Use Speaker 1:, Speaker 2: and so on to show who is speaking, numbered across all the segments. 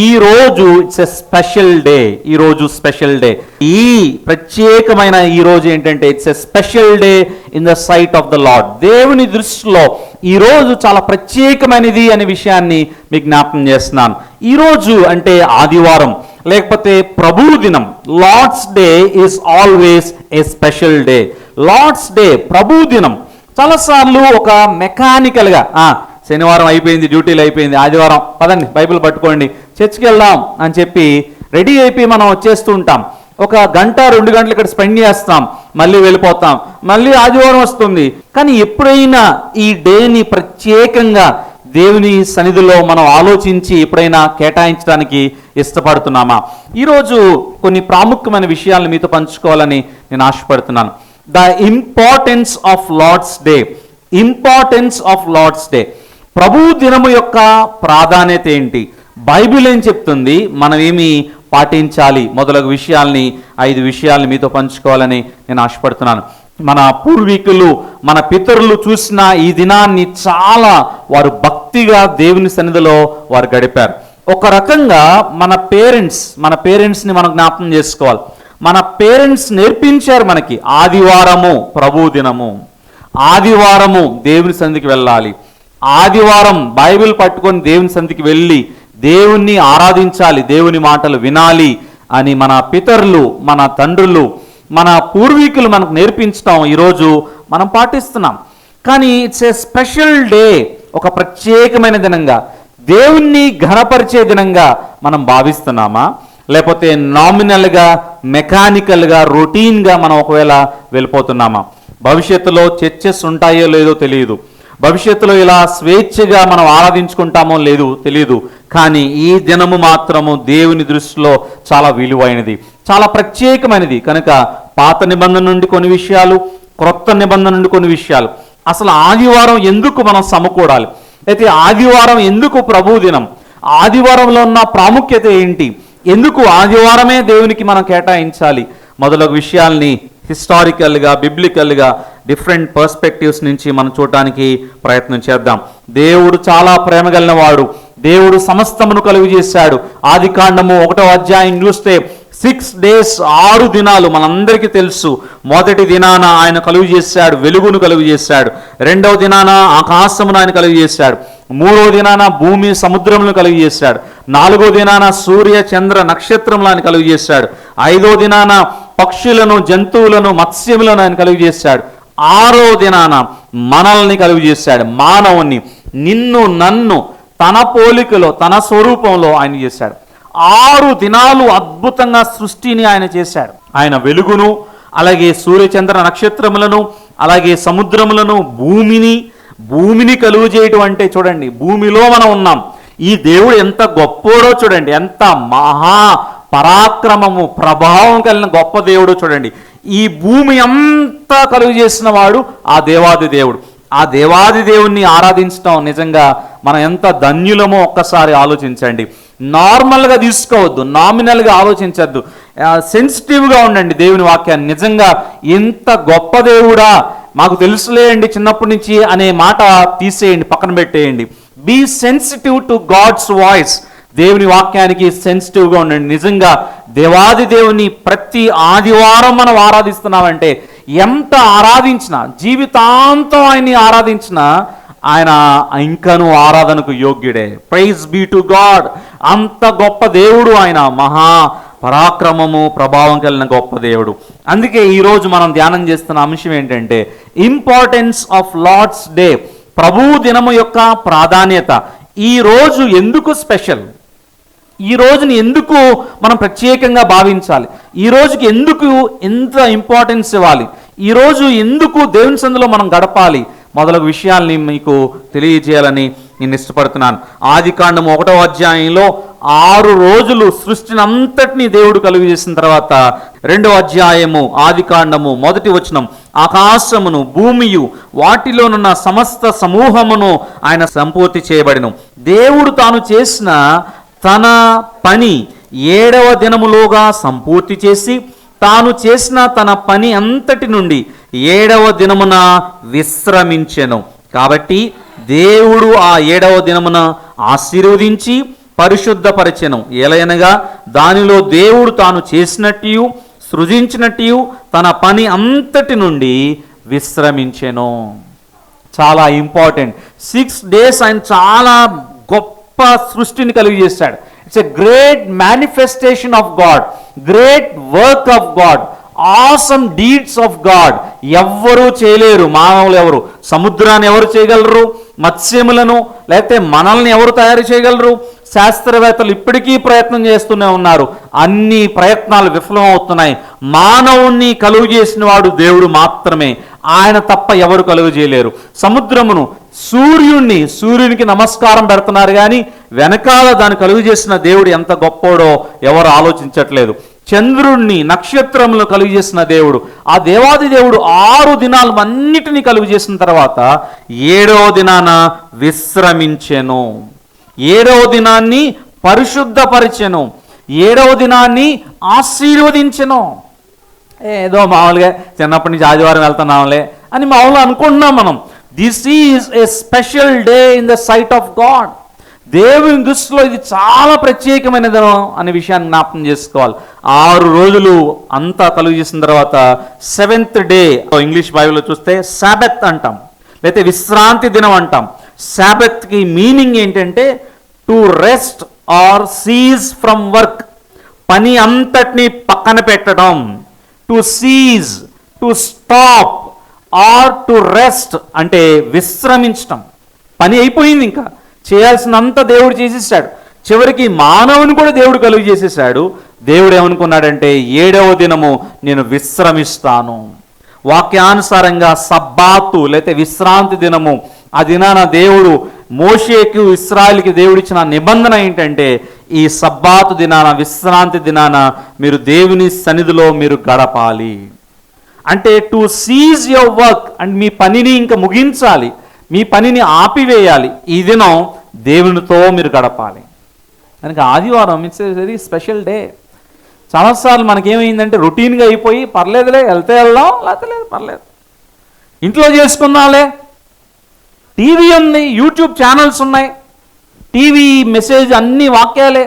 Speaker 1: ఈ రోజు it's a special day. ఈ రోజు స్పెషల్ డే. ఈ ప్రత్యేకమైన ఈ రోజు ఏంటంటే it's a special day in the sight of the Lord. దేవుని దృష్టిలో ఈ రోజు చాలా ప్రత్యేకమైనది అనే విషయాన్ని మీకు జ్ఞాపకం చేస్తున్నాను. ఈ రోజు అంటే ఆదివారం లేకపోతే ప్రభువు దినం. Lord's day is always a special day. Lord's day, ప్రభువు దినం చాలాసార్లు ఒక మెకానికల్గా శనివారం అయిపోయింది, డ్యూటీలు అయిపోయింది, ఆదివారం పదండి బైబిల్ పట్టుకోండి చర్చికి వెళ్దాం అని చెప్పి రెడీ అయిపోయి మనం వచ్చేస్తూ ఉంటాం. ఒక గంట 2 గంటలు ఇక్కడ స్పెండ్ చేస్తాం, మళ్ళీ వెళ్ళిపోతాం, మళ్ళీ ఆదివారం వస్తుంది. కానీ ఎప్పుడైనా ఈ డేని ప్రత్యేకంగా దేవుని సన్నిధిలో మనం ఆలోచించి ఎప్పుడైనా కేటాయించడానికి ఇష్టపడుతున్నామా? ఈరోజు కొన్ని ప్రాముఖ్యమైన విషయాలను మీతో పంచుకోవాలని నేను ఆశపడుతున్నాను. The importance of Lord's day. Importance of Lord's day. ప్రభు దినము యొక్క ప్రాధాన్యత ఏంటి, బైబిల్ ఏం చెప్తుంది, మనం ఏమి పాటించాలి మొదలగు విషయాల్ని 5 విషయాల్ని మీతో పంచుకోవాలని నేను ఆశపడుతున్నాను. మన పూర్వీకులు, మన పితరులు చూసిన ఈ దినాన్ని చాలా వారు భక్తిగా దేవుని సన్నిధిలో వారు గడిపారు. ఒక రకంగా మన పేరెంట్స్ని మనం జ్ఞాపకం చేసుకోవాలి. మన పేరెంట్స్ నేర్పించారు మనకి ఆదివారము ప్రభు దినము, ఆదివారము దేవుని సన్నిధికి వెళ్ళాలి, ఆదివారం బైబిల్ పట్టుకొని దేవుని సన్నిధికి వెళ్ళి దేవుణ్ణి ఆరాధించాలి, దేవుని మాటలు వినాలి అని మన పితరులు, మన తండ్రులు, మన పూర్వీకులు మనకు నేర్పించడం ఈరోజు మనం పాటిస్తున్నాం. కానీ ఇట్స్ ఏ స్పెషల్ డే. ఒక ప్రత్యేకమైన దినంగా, దేవుణ్ణి ఘనపరిచే దినంగా మనం భావిస్తున్నామా? లేకపోతే నామినల్గా, మెకానికల్గా, రొటీన్గా మనం ఒకవేళ వెళ్ళిపోతున్నామా? భవిష్యత్తులో చర్చెస్ ఉంటాయో లేదో తెలియదు, భవిష్యత్తులో ఇలా స్వేచ్ఛగా మనం ఆరాధించుకుంటామో లేదో తెలియదు. కానీ ఈ దినము మాత్రము దేవుని దృష్టిలో చాలా విలువైనది, చాలా ప్రత్యేకమైనది. కనుక పాత నిబంధన నుండి కొన్ని విషయాలు, క్రొత్త నిబంధన నుండి కొన్ని విషయాలు, అసలు ఆదివారం ఎందుకు మనం సమకూడాలి, అయితే ఆదివారం ఎందుకు ప్రభు దినం, ఆదివారంలో ఉన్న ప్రాముఖ్యత ఏంటి, ఎందుకు ఆదివారమే దేవునికి మనం కేటాయించాలి మొదలగు విషయాల్ని హిస్టారికల్గా, బిబ్లికల్గా డిఫరెంట్ పర్స్పెక్టివ్స్ నుంచి మనం చూడటానికి ప్రయత్నం చేద్దాం. దేవుడు చాలా ప్రేమ కలిగిన వాడు. దేవుడు సమస్తమును కలుగు చేశాడు. ఆదికాండము 1వ అధ్యాయం చూస్తే 6 days 6 దినాలు మనందరికీ తెలుసు. మొదటి దినాన ఆయన కలుగు చేశాడు, వెలుగును కలుగు చేశాడు. 2వ దినాన ఆకాశమును ఆయన కలుగు చేశాడు. 3వ దినాన భూమి సముద్రములను కలుగు చేశాడు. 4వ దినాన సూర్య చంద్ర నక్షత్రములను ఆయన కలుగు చేశాడు. 5వ దినాన పక్షులను, జంతువులను, మత్స్యములను ఆయన కలుగు చేశాడు. 6వ దినాన మనల్ని కలుగు చేశాడు, మానవుని, నిన్ను నన్ను తన పోలికలో, తన స్వరూపంలో ఆయన చేశాడు. 6 దినాలు అద్భుతంగా సృష్టిని ఆయన చేశాడు. ఆయన వెలుగును, అలాగే సూర్యచంద్ర నక్షత్రములను, అలాగే సముద్రములను, భూమిని కలుగు చేయటం అంటే చూడండి, భూమిలో మనం ఉన్నాం. ఈ దేవుడు ఎంత గొప్పోడో చూడండి, ఎంత మహా పరాక్రమము, ప్రభావం కలిగిన గొప్ప దేవుడు చూడండి. ఈ భూమి అంతా కలుగు చేసిన వాడు ఆ దేవాది దేవుడు. ఆ దేవాది దేవుణ్ణి ఆరాధించడం నిజంగా మనం ఎంత ధన్యులమో ఒక్కసారి ఆలోచించండి. నార్మల్గా తీసుకోవద్దు, నామినల్గా ఆలోచించద్దు, సెన్సిటివ్గా ఉండండి దేవుని వాక్యాన్ని. నిజంగా ఎంత గొప్ప దేవుడా, మాకు తెలుసులేయండి చిన్నప్పటి నుంచి అనే మాట తీసేయండి, పక్కన పెట్టేయండి. Be sensitive to God's voice. దేవుని వాక్యానికి సెన్సిటివ్గా ఉండండి. నిజంగా దేవాది దేవుని ప్రతి ఆదివారం మనం ఆరాధిస్తున్నామంటే, ఎంత ఆరాధించినా, జీవితాంతం ఆయన్ని ఆరాధించినా ఆయన ఇంకను ఆరాధనకు యోగ్యుడే. Praise be to God. అంత గొప్ప దేవుడు ఆయన, మహా పరాక్రమము, ప్రభావం కలిగిన గొప్ప దేవుడు. అందుకే ఈరోజు మనం ధ్యానం చేస్తున్న అంశం ఏంటంటే ఇంపార్టెన్స్ ఆఫ్ లార్డ్స్ డే. ప్రభు దినము యొక్క ప్రాధాన్యత. ఈ రోజు ఎందుకు స్పెషల్, ఈ రోజుని ఎందుకు మనం ప్రత్యేకంగా భావించాలి, ఈ రోజుకి ఎందుకు ఎంత ఇంపార్టెన్స్ ఇవ్వాలి, ఈ రోజు ఎందుకు దేవుని సన్నిధిలో మనం గడపాలి మొదలగు విషయాల్ని మీకు తెలియజేయాలని నేను ఇష్టపడుతున్నాను. ఆదికాండము 1వ అధ్యాయంలో 6 రోజులు సృష్టిని అంతటినీ దేవుడు కలుగు చేసిన తర్వాత 2వ అధ్యాయము ఆదికాండము 1వ వచనం, ఆకాశమును, భూమియు, వాటిలోనున్న సమస్త సమూహమును ఆయన సంపూర్తి చేయబడిను. దేవుడు తాను చేసిన తన పని 7వ దినములోగా సంపూర్తి చేసి, తాను చేసిన తన పని అంతటి నుండి 7వ దినమున విశ్రమించెను. కాబట్టి దేవుడు ఆ 7వ దినమున ఆశీర్వదించి పరిశుద్ధపరచెను, ఎలయనగా దానిలో దేవుడు తాను చేసినట్టు సృజించినట్టు తన పని అంతటి నుండి విశ్రమించెను. చాలా ఇంపార్టెంట్. 6 days ఆయన చాలా గొప్ప సృష్టిని కలిగి చేశాడు. It's a great manifestation of God, great work of God, awesome deeds of God. ఎవ్వరూ చేయలేరు, మానవులు ఎవరు. సముద్రాన్ని ఎవరు చేయగలరు? మత్స్యములను, లేకపోతే మనల్ని ఎవరు తయారు చేయగలరు? శాస్త్రవేత్తలు ఇప్పటికీ ప్రయత్నం చేస్తూనే ఉన్నారు. అన్ని ప్రయత్నాలు విఫలమవుతున్నాయి. మానవుణ్ణి కలుగు చేసిన వాడు దేవుడు మాత్రమే, ఆయన తప్ప ఎవరు కలుగు చేయలేరు. సముద్రమును, సూర్యునికి నమస్కారం పెడుతున్నారు కానీ వెనకాల దాన్ని కలుగు చేసిన దేవుడు ఎంత గొప్పోడో ఎవరు ఆలోచించట్లేదు. చంద్రుణ్ణి, నక్షత్రములను కలుగు చేసిన దేవుడు, ఆ దేవాది దేవుడు 6 దినాలు అన్నిటినీ కలుగు చేసిన తర్వాత 7వ దినాన విశ్రమించెను. 7వ దినాన్ని పరిశుద్ధపరిచెను, 7వ దినాన్ని ఆశీర్వదించెను. ఏదో మామూలుగా చిన్నప్పటి నుంచి ఆదివారం వెళ్తున్నాంలే అని మామూలుగా అనుకుంటున్నాం మనం. This is a special day in the sight of God. దేవుని దృష్టిలో ఇది చాలా ప్రత్యేకమైన దినం అనే విషయాన్ని జ్ఞాపకం చేసుకోవాలి. 6 రోజులు అంతా కలుగు చేసిన తర్వాత 7th డే, ఇంగ్లీష్ బైబిల్లో చూస్తే సాబెత్ అంటాం, లేకపోతే విశ్రాంతి దినం అంటాం. సాబెత్కి మీనింగ్ ఏంటంటే to rest or cease from work, పని అంతటిని పక్కన పెట్టడం. To cease, to stop or to rest అంటే విశ్రమించటం. పని అయిపోయింది, ఇంకా చేయాల్సినంత దేవుడు చేసేసాడు. చివరికి మానవుని కూడా దేవుడు కలుగు చేసేసాడు. దేవుడు ఏమనుకున్నాడంటే 7వ దినము నేను విశ్రమిస్తాను. వాక్యానుసారంగా సబ్బాతు లేకపోతే విశ్రాంతి దినము, ఆ దినాన దేవుడు మోషేకు, ఇశ్రాయేలుకి దేవుడిచ్చిన నిబంధన ఏంటంటే ఈ సబ్బాతు దినాన, విశ్రాంతి దినాన మీరు దేవుని సన్నిధిలో మీరు గడపాలి. అంటే to cease your work, and మీ పనిని ఇంకా ముగించాలి, మీ పనిని ఆపివేయాలి. ఈ దినం దేవునితో మీరు గడపాలి. కనుక ఆదివారం ఇట్స్ వెరీ స్పెషల్ డే. చాలాసార్లు మనకేమైందంటే రొటీన్గా అయిపోయి పర్లేదులే, వెళ్తే వెళ్దాం, లేకపోతే లేదు పర్లేదు, ఇంట్లో చేసుకుందాంలే, టీవీ ఉంది, యూట్యూబ్ ఛానల్స్ ఉన్నాయి, టీవీ మెసేజ్ అన్ని వాక్యాలే.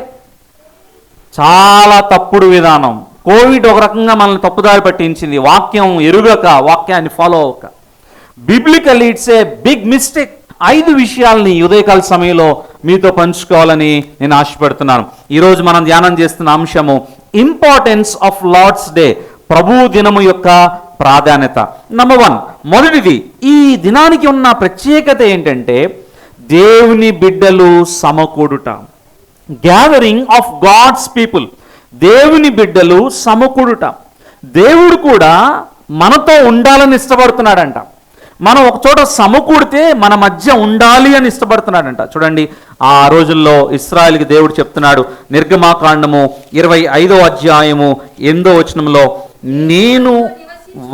Speaker 1: చాలా తప్పుడు విధానం. కోవిడ్ ఒక రకంగా మనల్ని తప్పుదారి పట్టించింది. వాక్యం ఎరుగక, వాక్యాన్ని ఫాలో అవ్వక. Biblically it's a big mistake. 5 విషయాల్ని ఉదయకాల సమయంలో మీతో పంచుకోవాలని నేను ఆశపడుతున్నాను. ఈరోజు మనం ధ్యానం చేస్తున్న అంశము ఇంపార్టెన్స్ ఆఫ్ లార్డ్స్ డే, ప్రభు దినము యొక్క ప్రాధాన్యత. నంబర్ 1, మొదటిది, ఈ దినానికి ఉన్న ప్రత్యేకత ఏంటంటే దేవుని బిడ్డలు సమకూడుట. గ్యాదరింగ్ ఆఫ్ గాడ్స్ పీపుల్, దేవుని బిడ్డలు సమకూడుట. దేవుడు కూడా మనతో ఉండాలని ఇష్టపడుతున్నాడంట. మనం ఒక చోట సమకూడితే మన మధ్య ఉండాలి అని ఇష్టపడుతున్నాడంట. చూడండి, ఆ రోజుల్లో ఇశ్రాయేలుకి దేవుడు చెప్తున్నాడు, నిర్గమాకాండము 25వ అధ్యాయము 8వ వచనంలో, నేను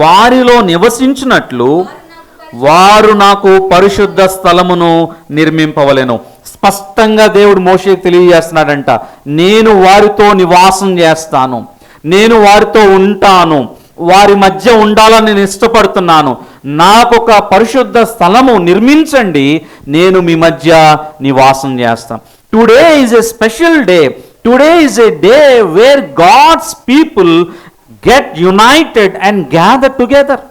Speaker 1: వారిలో నివసించినట్లు వారు నాకు పరిశుద్ధ స్థలమును నిర్మింపవలెను. స్పష్టంగా దేవుడు మోషేకి తెలియజేస్తున్నాడంట, నేను వారితో నివాసం చేస్తాను, నేను వారితో ఉంటాను, వారి మధ్య ఉండాలని నేను ఇష్టపడుతున్నాను, నాకొక పరిశుద్ధ స్థలము నిర్మించండి, నేను మీ మధ్య నివాసం చేస్తాను. Today is a special day. Today is a day where God's people get united and gather together.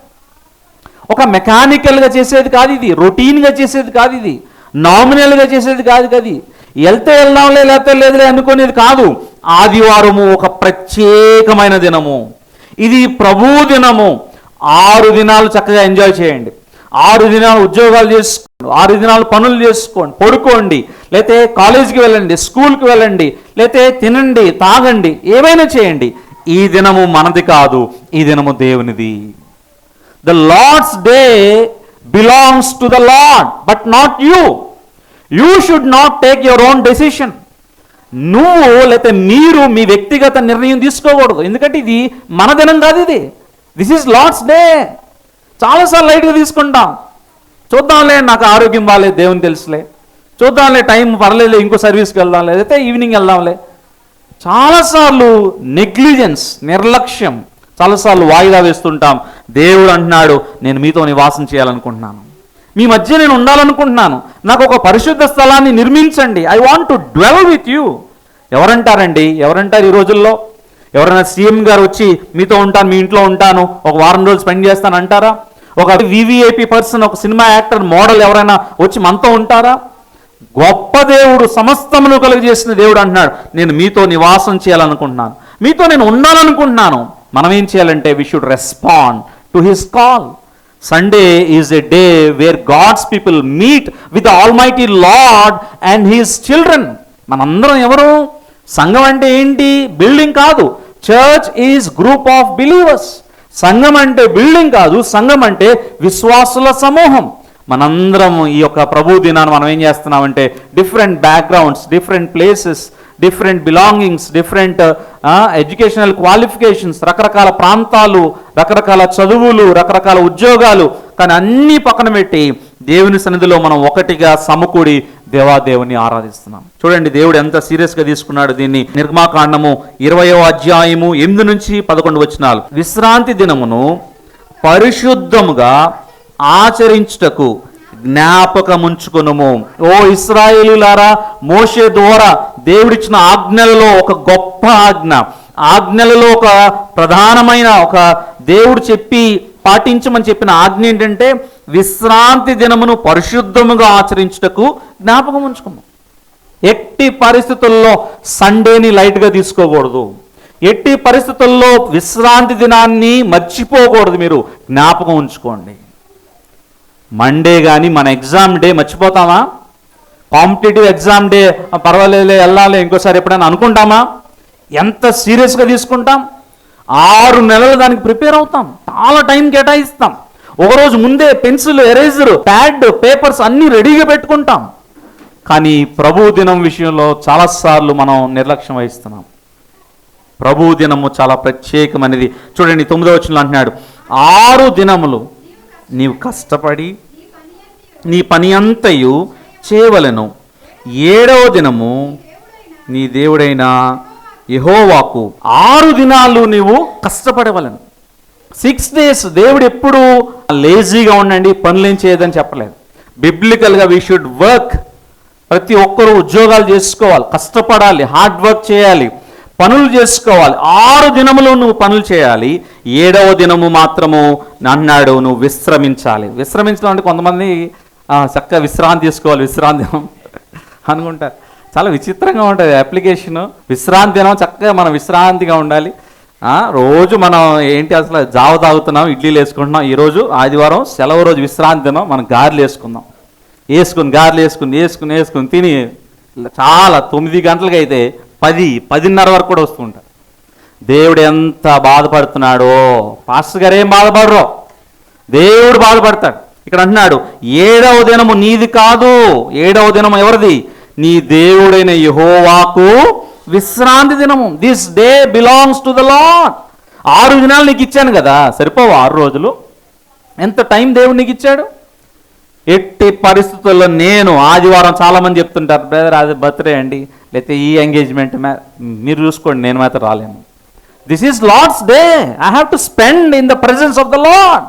Speaker 1: ఒక మెకానికల్గా చేసేది కాదు ఇది, రొటీన్గా చేసేది కాదు ఇది, నామినల్గా చేసేది కాదు కదా. వెళ్తే వెళ్దాంలే, లేకపోతే లేదులే అనుకునేది కాదు. ఆదివారము ఒక ప్రత్యేకమైన దినము. ఇది ప్రభు దినము. 6 దినాలు చక్కగా ఎంజాయ్ చేయండి. 6 దినాలు ఉద్యోగాలు చేసుకోండి, 6 దినాలు పనులు చేసుకోండి, పడుకోండి, లేతే కాలేజీకి వెళ్ళండి, స్కూల్కి వెళ్ళండి, లేతే తినండి, తాగండి, ఏమైనా చేయండి. ఈ దినము మనది కాదు, ఈ దినము దేవునిది. The Lord's day belongs to the Lord but not you. You should not take your own decision. నువ్వు లేకపోతే మీరు మీ వ్యక్తిగత నిర్ణయం తీసుకోకూడదు, ఎందుకంటే ఇది మన దినం కాదు. ఇది దిస్ ఈజ్ లార్డ్స్ డే. చాలాసార్లు లైట్గా తీసుకుంటాం. చూద్దాంలే, నాకు ఆరోగ్యం బాగాలేదు, దేవుని తెలుసులే, చూద్దాంలే, టైం పర్లేదు, ఇంకో సర్వీస్కి వెళ్దాంలే, లేకపోతే ఈవినింగ్ వెళ్దాంలే. చాలాసార్లు నెగ్లిజెన్స్, నిర్లక్ష్యం, చాలాసార్లు వాయిదా వేస్తుంటాం. దేవుడు అంటున్నాడు, నేను మీతో నివాసం చేయాలనుకుంటున్నాను, మీ మధ్య నేను ఉండాలనుకుంటున్నాను, నాకు ఒక పరిశుద్ధ స్థలాన్ని నిర్మించండి, I want to dwell with you. ఎవరంటారండి? ఎవరంటారు ఈ రోజుల్లో? ఎవరైనా సీఎం గారు వచ్చి మీతో ఉంటాను, మీ ఇంట్లో ఉంటాను, ఒక వారం రోజులు స్పెండ్ చేస్తాను అంటారా? ఒక వివిఐపి పర్సన్, ఒక సినిమా యాక్టర్, మోడల్ ఎవరైనా వచ్చి మనతో ఉంటారా? గొప్ప దేవుడు, సమస్తమును కలుగజేసిన దేవుడు అంటున్నాడు, నేను మీతో నివాసం చేయాలనుకుంటున్నాను, మీతో నేను ఉండాలనుకుంటున్నాను. మనం ఏం చేయాలంటే we should respond to his call. Sunday is a day where God's people meet with the almighty Lord and his children. మనందరం ఎవరు? సంఘం అంటే ఏంటి? బిల్డింగ్ కాదు. Church is group of believers. సంఘం అంటే బిల్డింగ్ కాదు, సంఘం అంటే విశ్వాసుల సమూహం. మనందరం ఈ యొక్క ప్రభు దినాన్ని మనం ఏం చేస్తున్నామంటే different backgrounds, different places, different belongings, different educational qualifications, రకరకాల ప్రాంతాలు, రకరకాల చదువులు, రకరకాల ఉద్యోగాలు, కానీ అన్నీ పక్కన పెట్టి దేవుని సన్నిధిలో మనం ఒకటిగా సమకూడి దేవాదేవుని ఆరాధిస్తున్నాం. చూడండి దేవుడు ఎంత సీరియస్గా తీసుకున్నాడు దీన్ని. నిర్గమాకాండము 20వ అధ్యాయము 8 నుంచి 11 వచనాలు. విశ్రాంతి దినమును పరిశుద్ధముగా ఆచరించుటకు జ్ఞాపకముంచుకొనుము. ఓ ఇశ్రాయేలీయులారా, మోషే ద్వారా దేవుడిచ్చిన ఆజ్ఞలలో ఒక గొప్ప ఆజ్ఞలలో ఒక ప్రధానమైన ఒక దేవుడు చెప్పి పాటించమని చెప్పిన ఆజ్ఞ ఏంటంటే విశ్రాంతి దినమును పరిశుద్ధముగా ఆచరించుటకు జ్ఞాపకం ఉంచుకోము. ఎట్టి పరిస్థితుల్లో సండేని లైట్గా తీసుకోకూడదు. ఎట్టి పరిస్థితుల్లో విశ్రాంతి దినాన్ని మర్చిపోకూడదు. మీరు జ్ఞాపకం ఉంచుకోండి. మండే కానీ మన ఎగ్జామ్ డే మర్చిపోతామా? కాంపిటేటివ్ ఎగ్జామ్ డే పర్వాలేదు వెళ్ళాలి ఇంకోసారి ఎప్పుడైనా అనుకుంటామా? ఎంత సీరియస్గా తీసుకుంటాం. 6 నెలలు దానికి ప్రిపేర్ అవుతాం, చాలా టైం కేటాయిస్తాం. ఒకరోజు ముందే పెన్సిల్, ఎరేజర్, ప్యాడ్, పేపర్స్ అన్నీ రెడీగా పెట్టుకుంటాం. కానీ ప్రభు దినం విషయంలో చాలాసార్లు మనం నిర్లక్ష్యం వహిస్తున్నాం. ప్రభు దినము చాలా ప్రత్యేకమైనది. చూడండి 9వ వచనంలో అంటున్నాడు, 6 దినములు నీవు కష్టపడి నీ పని అంతయు చేయవలెను, 7వ దినము నీ దేవుడైన యెహోవాకు 6 దినాలు నీవు కష్టపడవలను. 6 days దేవుడు ఎప్పుడు లేజీగా ఉండండి, పనులేం చేయదని చెప్పలేదు. బిబ్లికల్గా వీ షుడ్ వర్క్. ప్రతి ఒక్కరూ ఉద్యోగాలు చేసుకోవాలి, కష్టపడాలి, హార్డ్ వర్క్ చేయాలి, పనులు చేసుకోవాలి. 6 దినములు నువ్వు పనులు చేయాలి, 7వ దినము మాత్రము అన్నాడు నువ్వు విశ్రమించాలి. విశ్రమించడం అంటే కొంతమంది చక్కగా విశ్రాంతి తీసుకోవాలి, విశ్రాంతి దినం అనుకుంటారు. చాలా విచిత్రంగా ఉంటుంది అప్లికేషను. విశ్రాంతి దినం చక్కగా మనం విశ్రాంతిగా ఉండాలి. రోజు మనం ఏంటి అసలు జావ తాగుతున్నాం, ఇడ్లీలు వేసుకుంటున్నాం. ఈరోజు ఆదివారం సెలవు రోజు, విశ్రాంతి దినం, మనం గారెలు వేసుకుందాం. గారెలు వేసుకుని తిని చాలా 9 గంటలకి అయితే 10-10:30 వరకు కూడా వస్తూ ఉంటారు. దేవుడు ఎంత బాధపడుతున్నాడో. పాస్టర్ గారు ఏం బాధపడరో, దేవుడు బాధపడతాడు. ఇక్కడ అంటున్నాడు 7వ దినము నీది కాదు. 7వ దినము ఎవరిది? నీ దేవుడైన యెహోవాకు విశ్రాంతి దినము. This day belongs to the lord. 6 దినాలు నీకు ఇచ్చాను కదా, సరిపోవు 6 రోజులు? ఎంత టైం దేవుడు నీకు ఇచ్చాడు? ఎట్టి పరిస్థితుల్లో నేను ఆదివారం చాలామంది చెప్తుంటారు, బ్రదర్ అది బర్త్డే అండి, లేకపోతే ఈ ఎంగేజ్మెంట్ మీరు చూసుకోండి, నేను మాత్రం రాలేను. This is Lord's day. I have to spend in the presence of the Lord.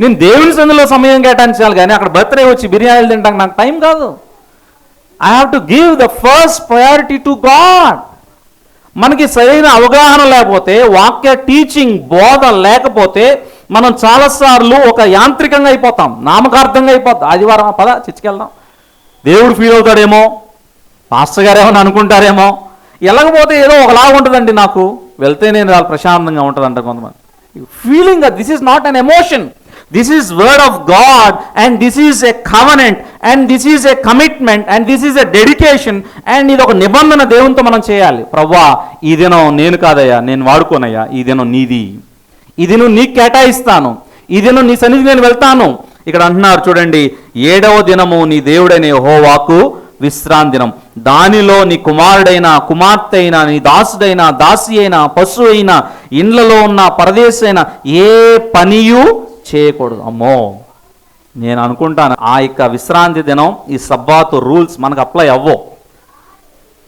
Speaker 1: నేను దేవుని సందులో సమయం కేటాయించాలి, కానీ అక్కడ బర్త్డే వచ్చి బిర్యానీలు తింటానికి నాకు టైం కాదు. I have to give the first priority to God. మనకి సరైన అవగాహన లేకపోతే, వాక్య టీచింగ్ బోధ లేకపోతే మనం చాలాసార్లు ఒక యాంత్రికంగా అయిపోతాం, నామకార్థంగా అయిపోతాం. ఆదివారం పద చర్చికెళ్దాం, దేవుడు ఫీల్ అవుతాడేమో, పాస్టర్ గారు ఏమని అనుకుంటారేమో, వెళ్ళకపోతే ఏదో ఒకలాగా ఉంటుందండి, నాకు వెళ్తే నేను చాలా ప్రశాంతంగా ఉంటుందంట కొంతమంది. Feeling this is not an emotion, this is word of God and this is a covenant and this is a commitment and this is a dedication and ఇది ఒక నిబంధన దేవునితో మనం చేయాలి. ప్రవ్వా ఈ దినం నేను కాదయ్యా, నేను వాడుకోనయ్యా, ఈ దినం నీది, ఈ దినం నీకు కేటాయిస్తాను, ఈ దినం నీ సన్నిధి నేను వెళ్తాను. ఇక్కడ అంటున్నారు చూడండి, 7వ దినము నీ దేవుడైన యెహోవాకు విశ్రాంతి దినం. దానిలో నీ కుమారుడైనా కుమార్తె అయినా, నీ దాసుడైనా దాసి అయినా, పశువు అయినా, ఇండ్లలో ఉన్న పరదేశి అయినా ఏ పనియు చేయకూడదు. అమ్మో, నేను అనుకుంటాను ఆ యొక్క విశ్రాంతి దినం, ఈ సబ్బాతు రూల్స్ మనకు అప్లై అవ్వవు.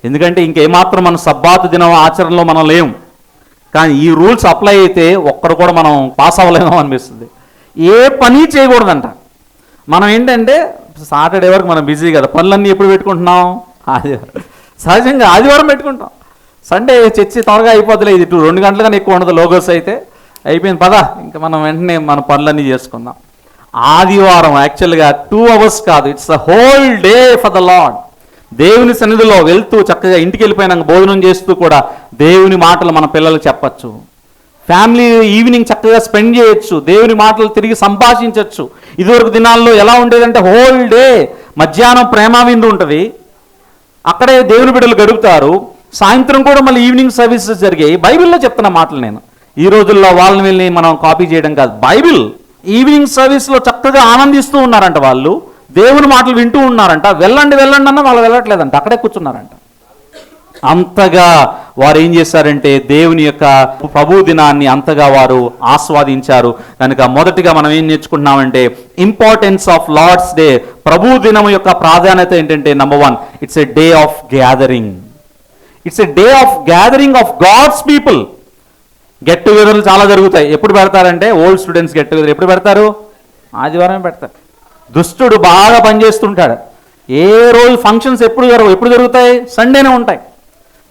Speaker 1: ఎందుకంటే ఇంకేమాత్రం మనం సబ్బాతు దినం ఆచరణలో మనం లేము. కానీ ఈ రూల్స్ అప్లై అయితే ఒక్కరు కూడా మనం పాస్ అవ్వలేమో అనిపిస్తుంది. ఏ పని చేయకూడదంట. మనం ఏంటంటే సాటర్డే వరకు మనం బిజీ కదా, పనులన్నీ ఎప్పుడు పెట్టుకుంటున్నాం? ఆదివారం. సహజంగా ఆదివారం పెట్టుకుంటాం. సండే చర్చి త్వరగా అయిపోద్దులే, ఇది 2 గంటల కన్నా ఎక్కువ ఉండదు, లోగోస్ అయితే అయిపోయింది పదా, ఇంకా మనం వెంటనే మన పనులన్నీ చేసుకుందాం. ఆదివారం యాక్చువల్గా 2 hours కాదు, it's a whole day for the Lord. దేవుని సన్నిధిలో వెళ్తూ చక్కగా ఇంటికి వెళ్ళిపోయినాక భోజనం చేస్తూ కూడా దేవుని మాటలు మన పిల్లలకు చెప్పచ్చు. ఫ్యామిలీ ఈవినింగ్ చక్కగా స్పెండ్ చేయొచ్చు, దేవుని మాటలు తిరిగి సంభాషించవచ్చు. ఇదివరకు దినాల్లో ఎలా ఉండేదంటే హోల్ డే మధ్యాహ్నం ప్రేమ విందు ఉంటుంది, అక్కడే దేవుని బిడ్డలు గడుపుతారు. సాయంత్రం కూడా మళ్ళీ ఈవినింగ్ సర్వీసెస్ జరిగాయి. బైబిల్లో చెప్తున్న మాటలు నేను, ఈ రోజుల్లో వాళ్ళని వెళ్ళి మనం కాపీ చేయడం కాదు. బైబిల్ ఈవినింగ్ సర్వీస్లో చక్కగా ఆనందిస్తూ ఉన్నారంట, వాళ్ళు దేవుని మాటలు వింటూ ఉన్నారంట. వెళ్ళండి వెళ్ళండి అన్న వాళ్ళు వెళ్ళట్లేదంట, అక్కడే కూర్చున్నారంట. అంతగా వారు ఏం చేశారంటే దేవుని యొక్క ప్రభు దినాన్ని అంతగా వారు ఆస్వాదించారు. కనుక మొదటిగా మనం ఏం నేర్చుకుంటున్నామంటే ఇంపార్టెన్స్ ఆఫ్ లార్డ్స్ డే. ప్రభు దినం యొక్క ప్రాధాన్యత ఏంటంటే number 1, it's a day of gathering. It's a day of gathering of God's people. Get టుగెదర్లు చాలా జరుగుతాయి. ఎప్పుడు పెడతారంటే ఓల్డ్ స్టూడెంట్స్ గెట్ టుగెదర్ ఎప్పుడు పెడతారు? ఆదివారం పెడతారు. దుష్టుడు బాగా పనిచేస్తుంటాడు. ఏ రోజు ఫంక్షన్స్ ఎప్పుడు జరుగుతాయి? సండేనే ఉంటాయి.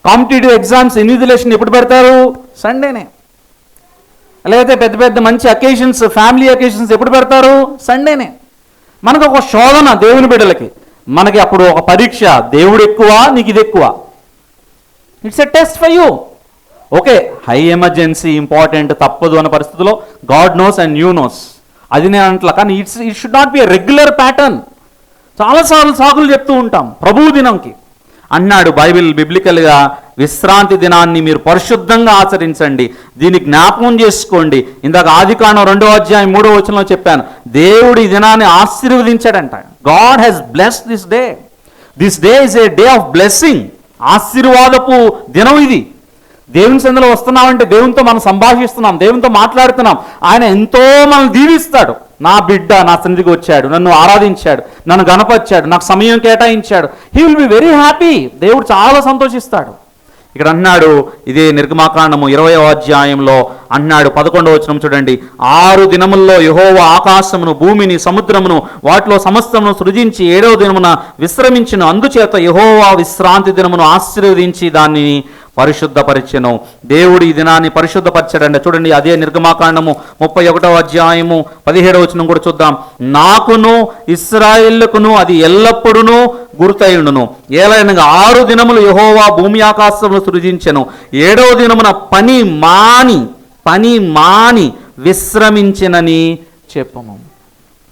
Speaker 1: కాంపిటేటివ్ ఎగ్జామ్స్ ఇన్విజిలేషన్ ఎప్పుడు పెడతారు? సండేనే. లేకపోతే పెద్ద పెద్ద మంచి అకేషన్స్, ఫ్యామిలీ అకేషన్స్ ఎప్పుడు పెడతారు? సండేనే. మనకు ఒక శోధన దేవుని బిడ్డలకి, మనకి అప్పుడు ఒక పరీక్ష, దేవుడు ఎక్కువ నీకు ఇది ఎక్కువ. It's a test for you. Okay, high emergency important, తప్పదు అన్న పరిస్థితిలో God knows and you knows, అది నేను అంటలా. కానీ it should not be a regular pattern. చాలాసార్లు సాకులు చెప్తూ ఉంటాం ప్రభువు దినంకి. అన్నాడు బిబ్లికల్గా, విశ్రాంతి దినాన్ని మీరు పరిశుద్ధంగా ఆచరించండి, దీన్ని జ్ఞాపకం చేసుకోండి. ఇందాక ఆదికాండం 2వ అధ్యాయం 3వ వచనంలో చెప్పాను, దేవుడు ఈ దినాన్ని ఆశీర్వదించాడంట. God has blessed this day. This day is a day of blessing. ఆశీర్వాదపు దినం ఇది. దేవుని సన్నిధిలో వస్తున్నామంటే దేవునితో మనం సంభాషిస్తున్నాం, దేవునితో మాట్లాడుతున్నాం. ఆయన ఎంతో మనల్ని దీవిస్తాడు. నా బిడ్డ నా సన్నిధికి వచ్చాడు, నన్ను ఆరాధించాడు, నన్ను గణపరిచాడు, నాకు సమయం కేటాయించాడు. He will be very happy. దేవుడు చాలా సంతోషిస్తాడు. ఇక్కడ అన్నాడు, ఇదే నిర్గమాకాండము 20వ అధ్యాయంలో అన్నాడు 11వ వచనం చూడండి, 6 దినముల్లో యెహోవా ఆకాశమును, భూమిని, సముద్రమును, వాటిలో సమస్తమును సృజించి 7వ దినమున విశ్రమించును. అందుచేత యెహోవా విశ్రాంతి దినమును ఆశీర్వదించి దాన్ని పరిశుద్ధపరిచెను. దేవుడు ఈ దినాన్ని పరిశుద్ధపరిచాడంట. చూడండి, అదే నిర్గమాకాండము 31వ అధ్యాయము 17వ వచనం కూడా చూద్దాం. నాకును ఇశ్రాయేలుకును అది ఎల్లప్పుడూ గుర్తయుండును. ఏలైనగా 6 దినములు యెహోవా భూమి ఆకాశమును సృజించెను, 7వ దినమున పని మాని విశ్రమించినని చెప్పము.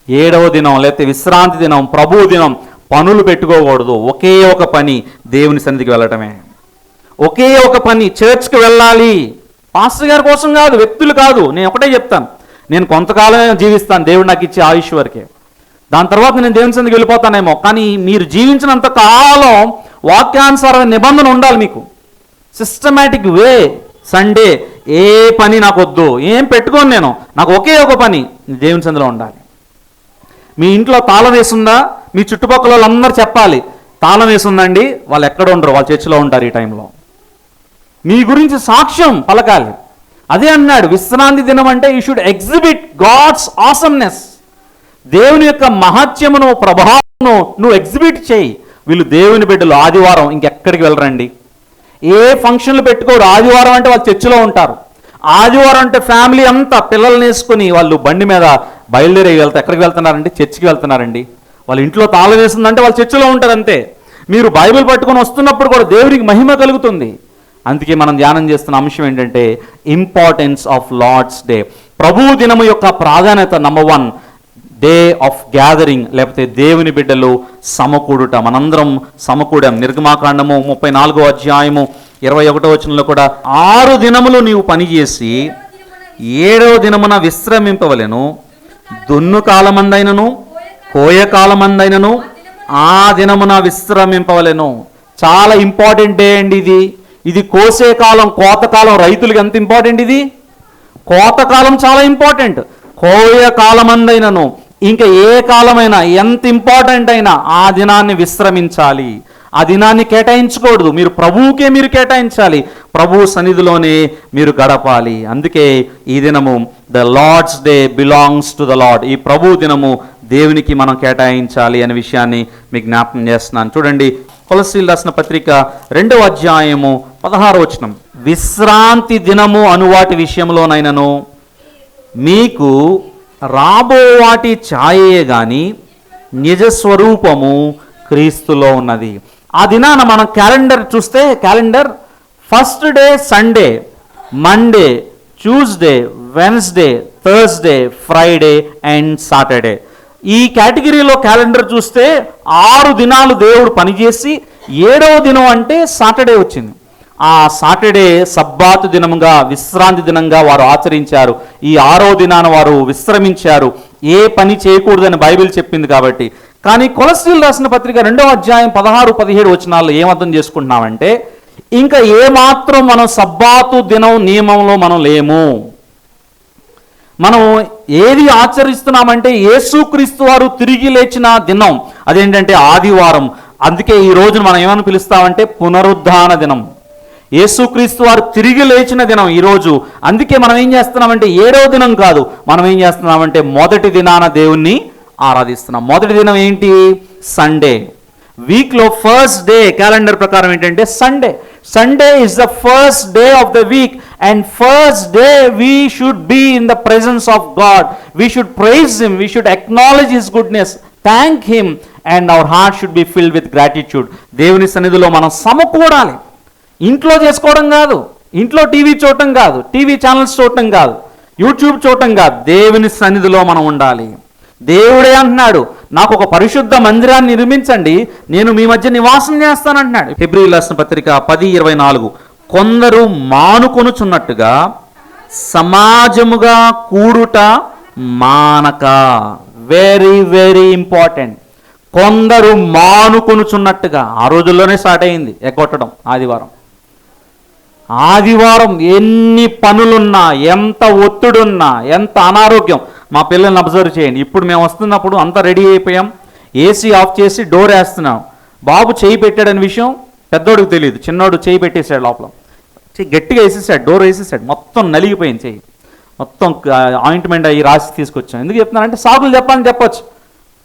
Speaker 1: 7వ దినం లేకపోతే విశ్రాంతి దినం, ప్రభు దినం. పనులు పెట్టుకోకూడదు. ఒకే ఒక పని, దేవుని సన్నిధికి వెళ్ళటమే. ఒకే ఒక పని, చర్చ్కి వెళ్ళాలి. పాస్టర్ గారి కోసం కాదు, వ్యక్తులు కాదు. నేను ఒకటే చెప్తాను, నేను కొంతకాలమే జీవిస్తాను, దేవుడు నాకు ఇచ్చే ఆయుష్ వరకే. దాని తర్వాత నేను దేవుని సన్నిధికి వెళ్ళిపోతానేమో. కానీ మీరు జీవించినంత కాలం వాక్యానుసారమైన నిబంధన ఉండాలి మీకు. సిస్టమేటిక్ వే. సండే ఏ పని నాకు వద్దు, ఏం పెట్టుకోను నేను, నాకు ఒకే ఒక పని, దేవుని సన్నిధిలో ఉండాలి. మీ ఇంట్లో తాళం వేసుందా? మీ చుట్టుపక్కల వాళ్ళందరూ చెప్పాలి, తాళం వేసుందండి, వాళ్ళు ఎక్కడ ఉండరు, వాళ్ళు చర్చిలో ఉంటారు ఈ టైంలో. మీ గురించి సాక్ష్యం పలకాలి. అదే అన్నాడు, విశ్రాంతి దినం అంటే యూ షుడ్ ఎగ్జిబిట్ గాడ్స్ ఆసమ్నెస్. దేవుని యొక్క మహత్యమును, ప్రభావమును నువ్వు ఎగ్జిబిట్ చేయి. వీళ్ళు దేవుని బిడ్డలు ఆదివారం ఇంకెక్కడికి వెళ్ళరండి, ఏ ఫంక్షన్లు పెట్టుకోరు. ఆదివారం అంటే వాళ్ళు చర్చిలో ఉంటారు. ఆదివారం అంటే ఫ్యామిలీ అంతా పిల్లల్ని వేసుకుని వాళ్ళు బండి మీద బయలుదేరి వెళ్తారు. ఎక్కడికి వెళ్తున్నారండి? చర్చికి వెళ్తున్నారండి. వాళ్ళ ఇంట్లో తాళం వేసిందంటే వాళ్ళు చర్చిలో ఉంటారు అంతే. మీరు బైబిల్ పట్టుకొని వస్తున్నప్పుడు కూడా దేవునికి మహిమ కలుగుతుంది. అందుకే మనం ధ్యానం చేస్తున్న అంశం ఏంటంటే ఇంపార్టెన్స్ ఆఫ్ లార్డ్స్ డే. ప్రభు దినము యొక్క ప్రాధాన్యత నెంబర్ 1, డే ఆఫ్ గ్యాదరింగ్, లేకపోతే దేవుని బిడ్డలు సమకూడుట. మనందరం సమకూడాం. నిర్గమాకాండము 34వ అధ్యాయము 21వ వచనంలో కూడా 6 దినములు నీవు పనిచేసి 7వ దినమున విశ్రమింపవలెను. దున్ను కాలమందైనను కోయ కాలమందైనను ఆ దినమున విశ్రమింపవలెను. చాలా ఇంపార్టెంట్ డే అండి ఇది. ఇది కోసే కాలం, కోతకాలం. రైతులకి ఎంత ఇంపార్టెంట్ ఇది. కోతకాలం చాలా ఇంపార్టెంట్. కోయ కాలమందైనను, ఇంకా ఏ కాలమైనా, ఎంత ఇంపార్టెంట్ అయినా ఆ దినాన్ని విశ్రమించాలి. ఆ దినాన్ని కేటాయించకూడదు. మీరు ప్రభువుకే మీరు కేటాయించాలి. ప్రభు సన్నిధిలోనే మీరు గడపాలి. అందుకే ఈ దినము the Lord's day belongs to the Lord. ఈ ప్రభు దినము దేవునికి మనం కేటాయించాలి అనే విషయాన్ని మీకు జ్ఞాపకం చేస్తున్నాను. చూడండి, కొలస్సీలు రాసిన పత్రిక 2వ అధ్యాయము 16వ వచనం. విశ్రాంతి దినము అనువాటి విషయంలోనైనను మీకు రాబో వాటి ఛాయే గాని నిజస్వరూపము క్రీస్తులో ఉన్నది. ఆ దినాన మనం క్యాలెండర్ చూస్తే, calendar first day Sunday, Monday, Tuesday, Wednesday, Thursday, Friday and Saturday. ఈ కేటగిరీలో క్యాలెండర్ చూస్తే 6 దినాలు దేవుడు పనిచేసి 7వ దినం అంటే సాటర్డే వచ్చింది. ఆ సాటర్డే సబ్బాతు దినముగా, విశ్రాంతి దినంగా వారు ఆచరించారు. ఈ 6వ దినాన వారు విశ్రమించారు, ఏ పని చేయకూడదని బైబిల్ చెప్పింది కాబట్టి. కానీ కొలస్సీలు రాసిన పత్రిక 2వ అధ్యాయం 16-17 వచనాల్లో ఏమర్థం చేసుకుంటున్నామంటే, ఇంకా ఏమాత్రం మనం సబ్బాతు దినం నియమంలో మనం లేము. మనం ఏది ఆచరిస్తున్నామంటే యేసుక్రీస్తు వారు తిరిగి లేచిన దినం, అదేంటంటే ఆదివారం. అందుకే ఈ రోజును మనం ఏమని పిలుస్తామంటే పునరుద్ధాన దినం. యేసుక్రీస్తు వారు తిరిగి లేచిన దినం ఈరోజు. అందుకే మనం ఏం చేస్తున్నామంటే 7వ దినం కాదు, మనం ఏం చేస్తున్నామంటే మొదటి దినాన దేవుణ్ణి ఆరాధిస్తున్నాం. మొదటి దినం ఏంటి? సండే. వీక్లో ఫస్ట్ డే క్యాలెండర్ ప్రకారం ఏంటంటే Sunday. Sunday is the first day of the week and first day we should be in the presence of God. We should praise him, we should acknowledge his goodness, thank him and our heart should be filled with gratitude. దేవుని సన్నిధిలో మనం సమకూడాలి. ఇంట్లో చేసుకోవడం కాదు, ఇంట్లో TV చూడటం కాదు, TV channels చూడటం కాదు, యూట్యూబ్ చూడటం కాదు. దేవుని సన్నిధిలో మనం ఉండాలి. దేవుడే అంటున్నాడు, నాకు ఒక పరిశుద్ధ మందిరాన్ని నిర్మించండి, నేను మీ మధ్య నివాసం చేస్తానంటున్నాడు. హెబ్రీయుల రాసిన పత్రిక 10:24. కొందరు మానుకొనుచున్నట్టుగా సమాజముగా కూడుట మానక. Very very important. కొందరు మానుకొనుచున్నట్టుగా. ఆ రోజుల్లోనే స్టార్ట్ అయింది ఎగ్గొట్టడం. ఆదివారం ఎన్ని పనులున్నా, ఎంత ఒత్తిడున్నా, ఎంత అనారోగ్యం. మా పిల్లల్ని అబ్జర్వ్ చేయండి. ఇప్పుడు మేము వస్తున్నప్పుడు అంతా రెడీ అయిపోయాం, ఏసీ ఆఫ్ చేసి డోర్ వేస్తున్నాం. బాబు చేయి పెట్టాడని విషయం పెద్దోడికి తెలియదు, చిన్నోడు చేయి పెట్టేశాడు లోపల, గట్టిగా వేసేసాడు, డోర్ వేసేసాడు, మొత్తం నలిగిపోయింది చెయ్యి, మొత్తం ఆయింట్మెంట్ అయ్యి రాసి తీసుకొచ్చాం. ఎందుకు చెప్తున్నానంటే సాకులు చెప్పాలని చెప్పొచ్చు.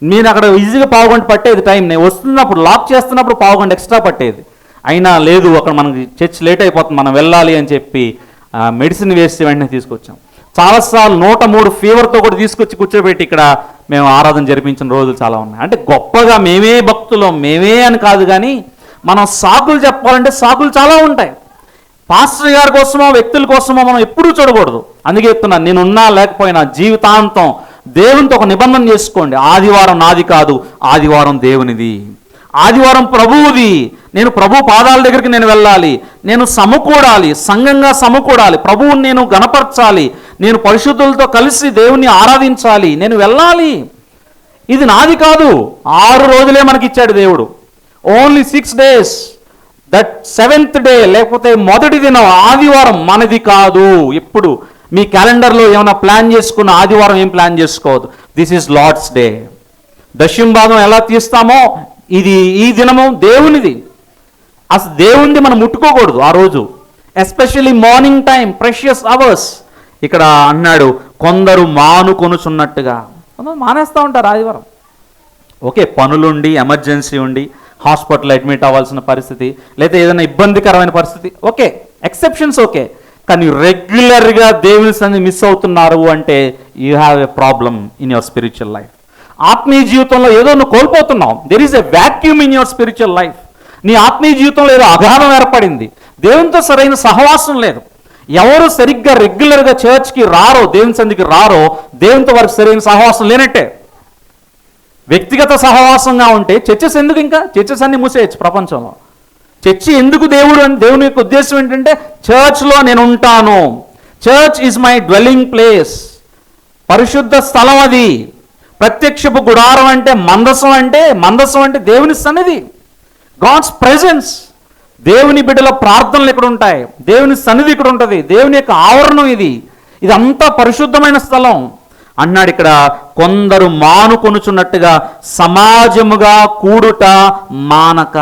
Speaker 1: నేను అక్కడ ఈజీగా పావుగంట పట్టేది టైం, నేను వస్తున్నప్పుడు లాక్ చేస్తున్నప్పుడు పావుగంట ఎక్స్ట్రా పట్టేది. అయినా లేదు, అక్కడ మనకి చర్చ్ లేట్ అయిపోతుంది, మనం వెళ్ళాలి అని చెప్పి మెడిసిన్ వేసి వెంటనే తీసుకొచ్చాం. చాలాసార్లు 103 ఫీవర్తో కూడా తీసుకొచ్చి కూర్చోబెట్టి ఇక్కడ మేము ఆరాధన జరిపించిన రోజులు చాలా ఉన్నాయి. అంటే గొప్పగా మేమే భక్తులం, మేమే అని కాదు, కానీ మనం సాకులు చెప్పాలంటే సాకులు చాలా ఉంటాయి. పాస్టర్ గారి కోసమో వ్యక్తుల కోసమో మనం ఎప్పుడూ చూడకూడదు. అందుకే చెప్తున్నాను, నేనున్నా లేకపోయినా జీవితాంతం దేవునితో ఒక నిబంధన చేసుకోండి. ఆదివారం నాది కాదు, ఆదివారం దేవునిది, ఆదివారం ప్రభువుది. నేను ప్రభు పాదాల దగ్గరికి నేను వెళ్ళాలి, నేను సమకూడాలి, సంఘంగా సమకూడాలి, ప్రభువుని నేను గణపరచాలి, నేను పరిశుద్ధులతో కలిసి దేవుణ్ణి ఆరాధించాలి, నేను వెళ్ళాలి. ఇది నాది కాదు. 6 రోజులే మనకి ఇచ్చాడు దేవుడు, only 6 days. That 7th day లేకపోతే మొదటి దినం ఆదివారం మనది కాదు. ఎప్పుడు మీ క్యాలెండర్లో ఏమైనా ప్లాన్ చేసుకున్న ఆదివారం ఏం ప్లాన్ చేసుకోవద్దు. This is Lord's day. దశమ భాగం ఎలా తీస్తామో ఇది ఈ దినము దేవునిది. అసలు దేవునిది మనం ముట్టుకోకూడదు ఆ రోజు, especially morning time, precious hours. ఇక్కడ అన్నాడు కొందరు మానుకొనుచున్నట్టుగా. కొందరు మానేస్తూ ఉంటారు ఆదివారం. ఓకే, పనులుండి, ఎమర్జెన్సీ ఉండి, హాస్పిటల్ అడ్మిట్ అవ్వాల్సిన పరిస్థితి, లేదా ఏదైనా ఇబ్బందికరమైన పరిస్థితి, ఓకే, ఎక్సెప్షన్స్ ఓకే. కానీ రెగ్యులర్గా దేవుని సన్నిధి మిస్ అవుతున్నారు అంటే you have a problem in your spiritual life. ఆత్మీయ జీవితంలో ఏదో నువ్వు కోల్పోతున్నావు. There is a vacuum in your spiritual life. నీ ఆత్మీయ జీవితంలో ఏదో అగాధం ఏర్పడింది, దేవునితో సరైన సహవాసం లేదు. ఎవరు సరిగ్గా రెగ్యులర్గా చర్చ్కి రారో, దేవుని సన్నిధికి రారో, దేవునితో వారికి సరైన సహవాసం లేనట్టే. వ్యక్తిగత సహవాసంగా ఉంటే చర్చెస్ ఎందుకు? ఇంకా చర్చెస్ అన్ని మూసేయచ్చు ప్రపంచంలో. చర్చి ఎందుకు దేవుడు అని దేవుని యొక్క ఉద్దేశం ఏంటంటే చర్చ్లో నేను ఉంటాను, church is my dwelling place, పరిశుద్ధ స్థలం అది. ప్రత్యక్షపు గుడారం అంటే మందసం అంటే దేవుని సన్నిధి, గాడ్స్ ప్రెజెన్స్. దేవుని బిడ్డల ప్రార్థనలు ఇక్కడ ఉంటాయి, దేవుని సన్నిధి ఇక్కడ ఉంటుంది, దేవుని యొక్క ఆవరణం ఇది. ఇదంతా పరిశుద్ధమైన స్థలం అన్నాడు. ఇక్కడ కొందరు మానుకొనుచున్నట్టుగా సమాజముగా కూడుట మానక.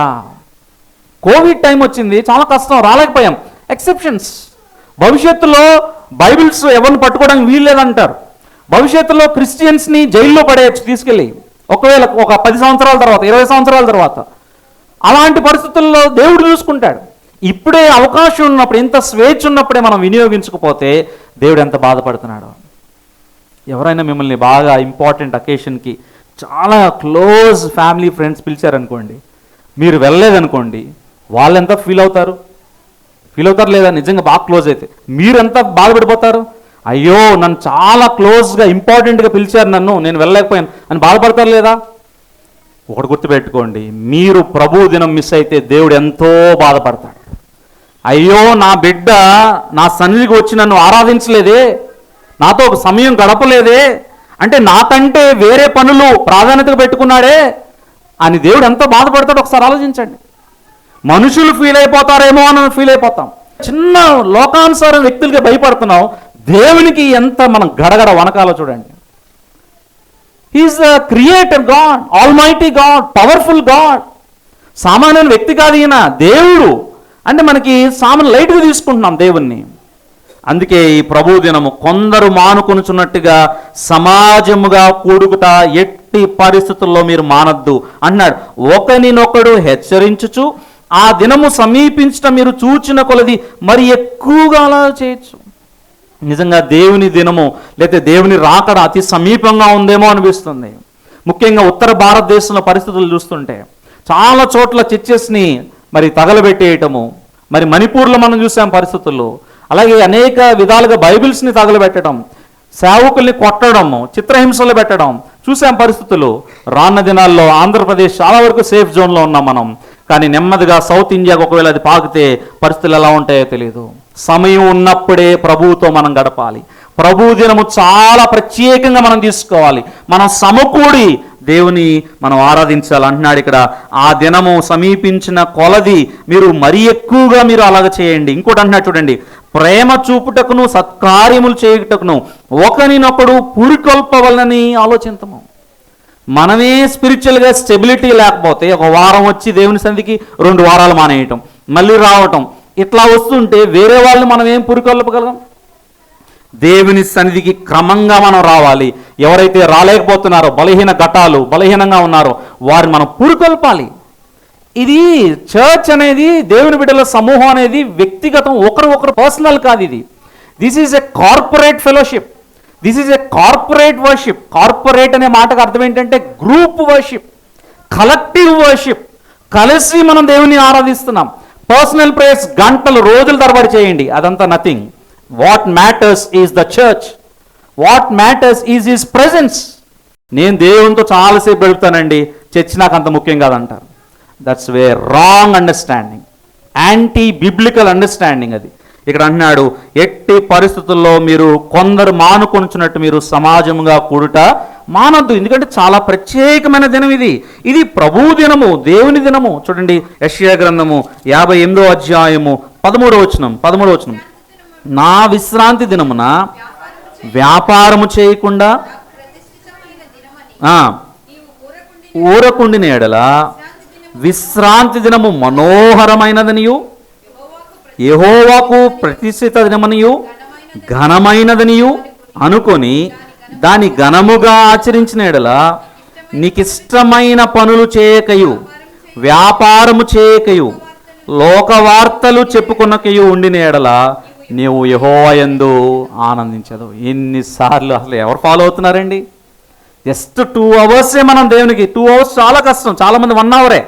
Speaker 1: కోవిడ్ టైం వచ్చింది, చాలా కష్టం, రాలేకపోయాం, ఎక్సెప్షన్స్. భవిష్యత్తులో బైబిల్స్ ఎవరిని పట్టుకోవడానికి వీల్లేదంటారు. భవిష్యత్తులో క్రిస్టియన్స్ని జైల్లో పడేయచ్చు తీసుకెళ్ళి, ఒకవేళ ఒక 10 సంవత్సరాల తర్వాత, 20 సంవత్సరాల తర్వాత. అలాంటి పరిస్థితుల్లో దేవుడు చూసుకుంటాడు. ఇప్పుడే అవకాశం ఉన్నప్పుడు, ఇంత స్వేచ్ఛ ఉన్నప్పుడే మనం వినియోగించకపోతే దేవుడు ఎంత బాధపడుతున్నాడు. ఎవరైనా మిమ్మల్ని బాగా ఇంపార్టెంట్ అకేషన్కి చాలా క్లోజ్ ఫ్యామిలీ ఫ్రెండ్స్ పిలిచారనుకోండి, మీరు వెళ్ళలేదనుకోండి, వాళ్ళు ఎంత ఫీల్ అవుతారు లేదా? నిజంగా బాగా క్లోజ్ అయితే మీరు ఎంత బాధపడిపోతారు? అయ్యో నన్ను చాలా క్లోజ్గా ఇంపార్టెంట్గా పిలిచారు, నేను వెళ్ళలేకపోయాను అని బాధపడతారు లేదా? ఒకటి గుర్తుపెట్టుకోండి, మీరు ప్రభు దినం మిస్ అయితే దేవుడు ఎంతో బాధపడతాడు. అయ్యో నా బిడ్డ నా సన్నిధికి వచ్చి నన్ను ఆరాధించలేదే, నాతో ఒక సమయం గడపలేదే, అంటే నాకంటే వేరే పనులు ప్రాధాన్యతగా పెట్టుకున్నాడే అని దేవుడు ఎంతో బాధపడతాడు. ఒకసారి ఆలోచించండి. మనుషులు ఫీల్ అయిపోతారేమో అని ఫీల్ అయిపోతాం, చిన్న లోకానుసారం వ్యక్తులకి భయపడుతున్నాం. దేవునికి ఎంత మనం గడగడ వనకాలో చూడండి. He is the creator God, almighty God, powerful God. సామాన్య వ్యక్తి కాదు ఈయన, దేవుడు. అంటే మనకి లైట్గా తీసుకుంటున్నాం దేవుణ్ణి. అందుకే ఈ ప్రభు దినము కొందరు మానుకొనుచున్నట్టుగా సమాజముగా కూడుకుట ఎట్టి పరిస్థితుల్లో మీరు మానద్దు అన్నాడు. ఒకరినొకడు హెచ్చరించుచు ఆ దినము సమీపించటం మీరు చూచిన కొలది మరి ఎక్కువగా అలా చేయొచ్చు. నిజంగా దేవుని దినము లేకపోతే దేవుని రాకడ అతి సమీపంగా ఉందేమో అనిపిస్తుంది. ముఖ్యంగా ఉత్తర భారతదేశంలో పరిస్థితులు చూస్తుంటే చాలా చోట్ల చర్చెస్ని మరి తగలబెట్టేయటము, మరి మణిపూర్లో మనం చూసాం పరిస్థితుల్లో. అలాగే అనేక విధాలుగా బైబిల్స్ని తగలబెట్టడం, సేవకుల్ని కొట్టడము, చిత్రహింసలు పెట్టడం చూసాం పరిస్థితులు. రానున్న దినాల్లో ఆంధ్రప్రదేశ్ చాలా వరకు సేఫ్ జోన్లో ఉన్నాం మనం. కానీ నెమ్మదిగా సౌత్ ఇండియాకు ఒకవేళ అది పాకితే పరిస్థితులు ఎలా ఉంటాయో తెలియదు. సమయం ఉన్నప్పుడే ప్రభువుతో మనం గడపాలి. ప్రభు దినము చాలా ప్రత్యేకంగా మనం తీసుకోవాలి. మనం సమకూడి దేవుని మనం ఆరాధించాలి అంటున్నాడు ఇక్కడ. ఆ దినము సమీపించిన కొలది మీరు మరీ ఎక్కువగా మీరు అలాగ చేయండి. ఇంకోటి అంటున్నాడు చూడండి, ప్రేమ చూపుటకును సత్కార్యములు చేయుటకును ఒకరినొకడు పురికొల్పవలనని ఆలోచించము. మనమే స్పిరిచువల్గా స్టెబిలిటీ లేకపోతే ఒక వారం వచ్చి దేవుని సన్నిధికి 2 వారాలు మానేయటం, మళ్ళీ రావటం, ఇట్లా వస్తుంటే వేరే వాళ్ళని మనం ఏం పురికొల్పగలం? దేవుని సన్నిధికి క్రమంగా మనం రావాలి. ఎవరైతే రాలేకపోతున్నారో, బలహీన ఘటాలు బలహీనంగా ఉన్నారో వారిని మనం పురికొల్పాలి. ఇది చర్చ్ అనేది, దేవుని బిడ్డల సమూహం అనేది వ్యక్తిగతం, ఒకరు పర్సనల్ కాదు. ఇది this is a corporate fellowship, this is a corporate worship. Corporate అనే మాటకు అర్థం ఏంటంటే గ్రూప్ వర్షిప్, కలెక్టివ్ వర్షిప్. కలిసి మనం దేవుని ఆరాధిస్తున్నాం. పర్సనల్ ప్రేయర్స్ గంటలు రోజుల తరబడి చేయండి, అదంతా nothing. What matters is the church, what matters is his presence. నేను దేవునితో చాలాసేపు గడుపుతానండి, చర్చ్ నాకు అంత ముఖ్యం కాదంటారు. That's way wrong understanding, anti biblical understanding అది. ఇక్కడ అంటున్నాడు, ఎట్టి పరిస్థితుల్లో మీరు కొందరు మానుకొనుచున్నట్టు మీరు సమాజముగా కూడుట మానద్దు. ఎందుకంటే చాలా ప్రత్యేకమైన దినం ఇది. ఇది ప్రభు దినము, దేవుని దినము. చూడండి యెషయా గ్రంథము 58వ అధ్యాయము 13వ వచనం. నా విశ్రాంతి దినమున వ్యాపారము చేయకుండా ఊరకుండిన ఎడల విశ్రాంతి దినము మనోహరమైనదనియు యెహోవాకు ప్రతిష్ఠిత దినమనియు ఘనమైనదనియు అనుకొని దాని ఘనముగా ఆచరించిన ఎడల నీకిష్టమైన పనులు చేయకయు వ్యాపారము చేయకయు లోకవార్తలు చెప్పుకొనకయు ఉండిన ఎడల నీవు యెహోవా యందు ఆనందించదు. ఎన్నిసార్లు అసలు ఎవరు ఫాలో అవుతున్నారండి? జస్ట్ 2 అవర్సే మనం దేవునికి. 2 అవర్స్ చాలా కష్టం. చాలామంది 1 అవరే,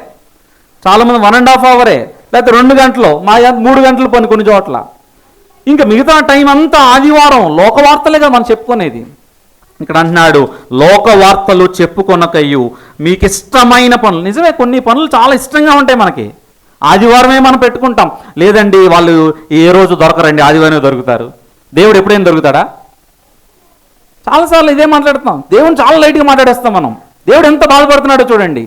Speaker 1: చాలామంది 1.5 అవరే, లేకపోతే 2 గంటలు, మా 3 గంటలు పని కొన్ని చోట్ల. ఇంకా మిగతా టైం అంతా ఆదివారం లోకవార్తలేగా మనం చెప్పుకునేది. ఇక్కడ అంటున్నాడు, లోకవార్తలు చెప్పుకొనకయ్యు మీకు ఇష్టమైన పనులు. నిజమే, కొన్ని పనులు చాలా ఇష్టంగా ఉంటాయి మనకి. ఆదివారమే మనం పెట్టుకుంటాం. లేదండి వాళ్ళు ఏ రోజు దొరకరండి, ఆదివారమే దొరుకుతారు. దేవుడు ఎప్పుడైనా దొరుకుతాడా? చాలాసార్లు ఇదే మాట్లాడుతాం. దేవుని చాలా లైట్గా మాట్లాడేస్తాం మనం. దేవుడు ఎంత బాధపడుతున్నాడో చూడండి.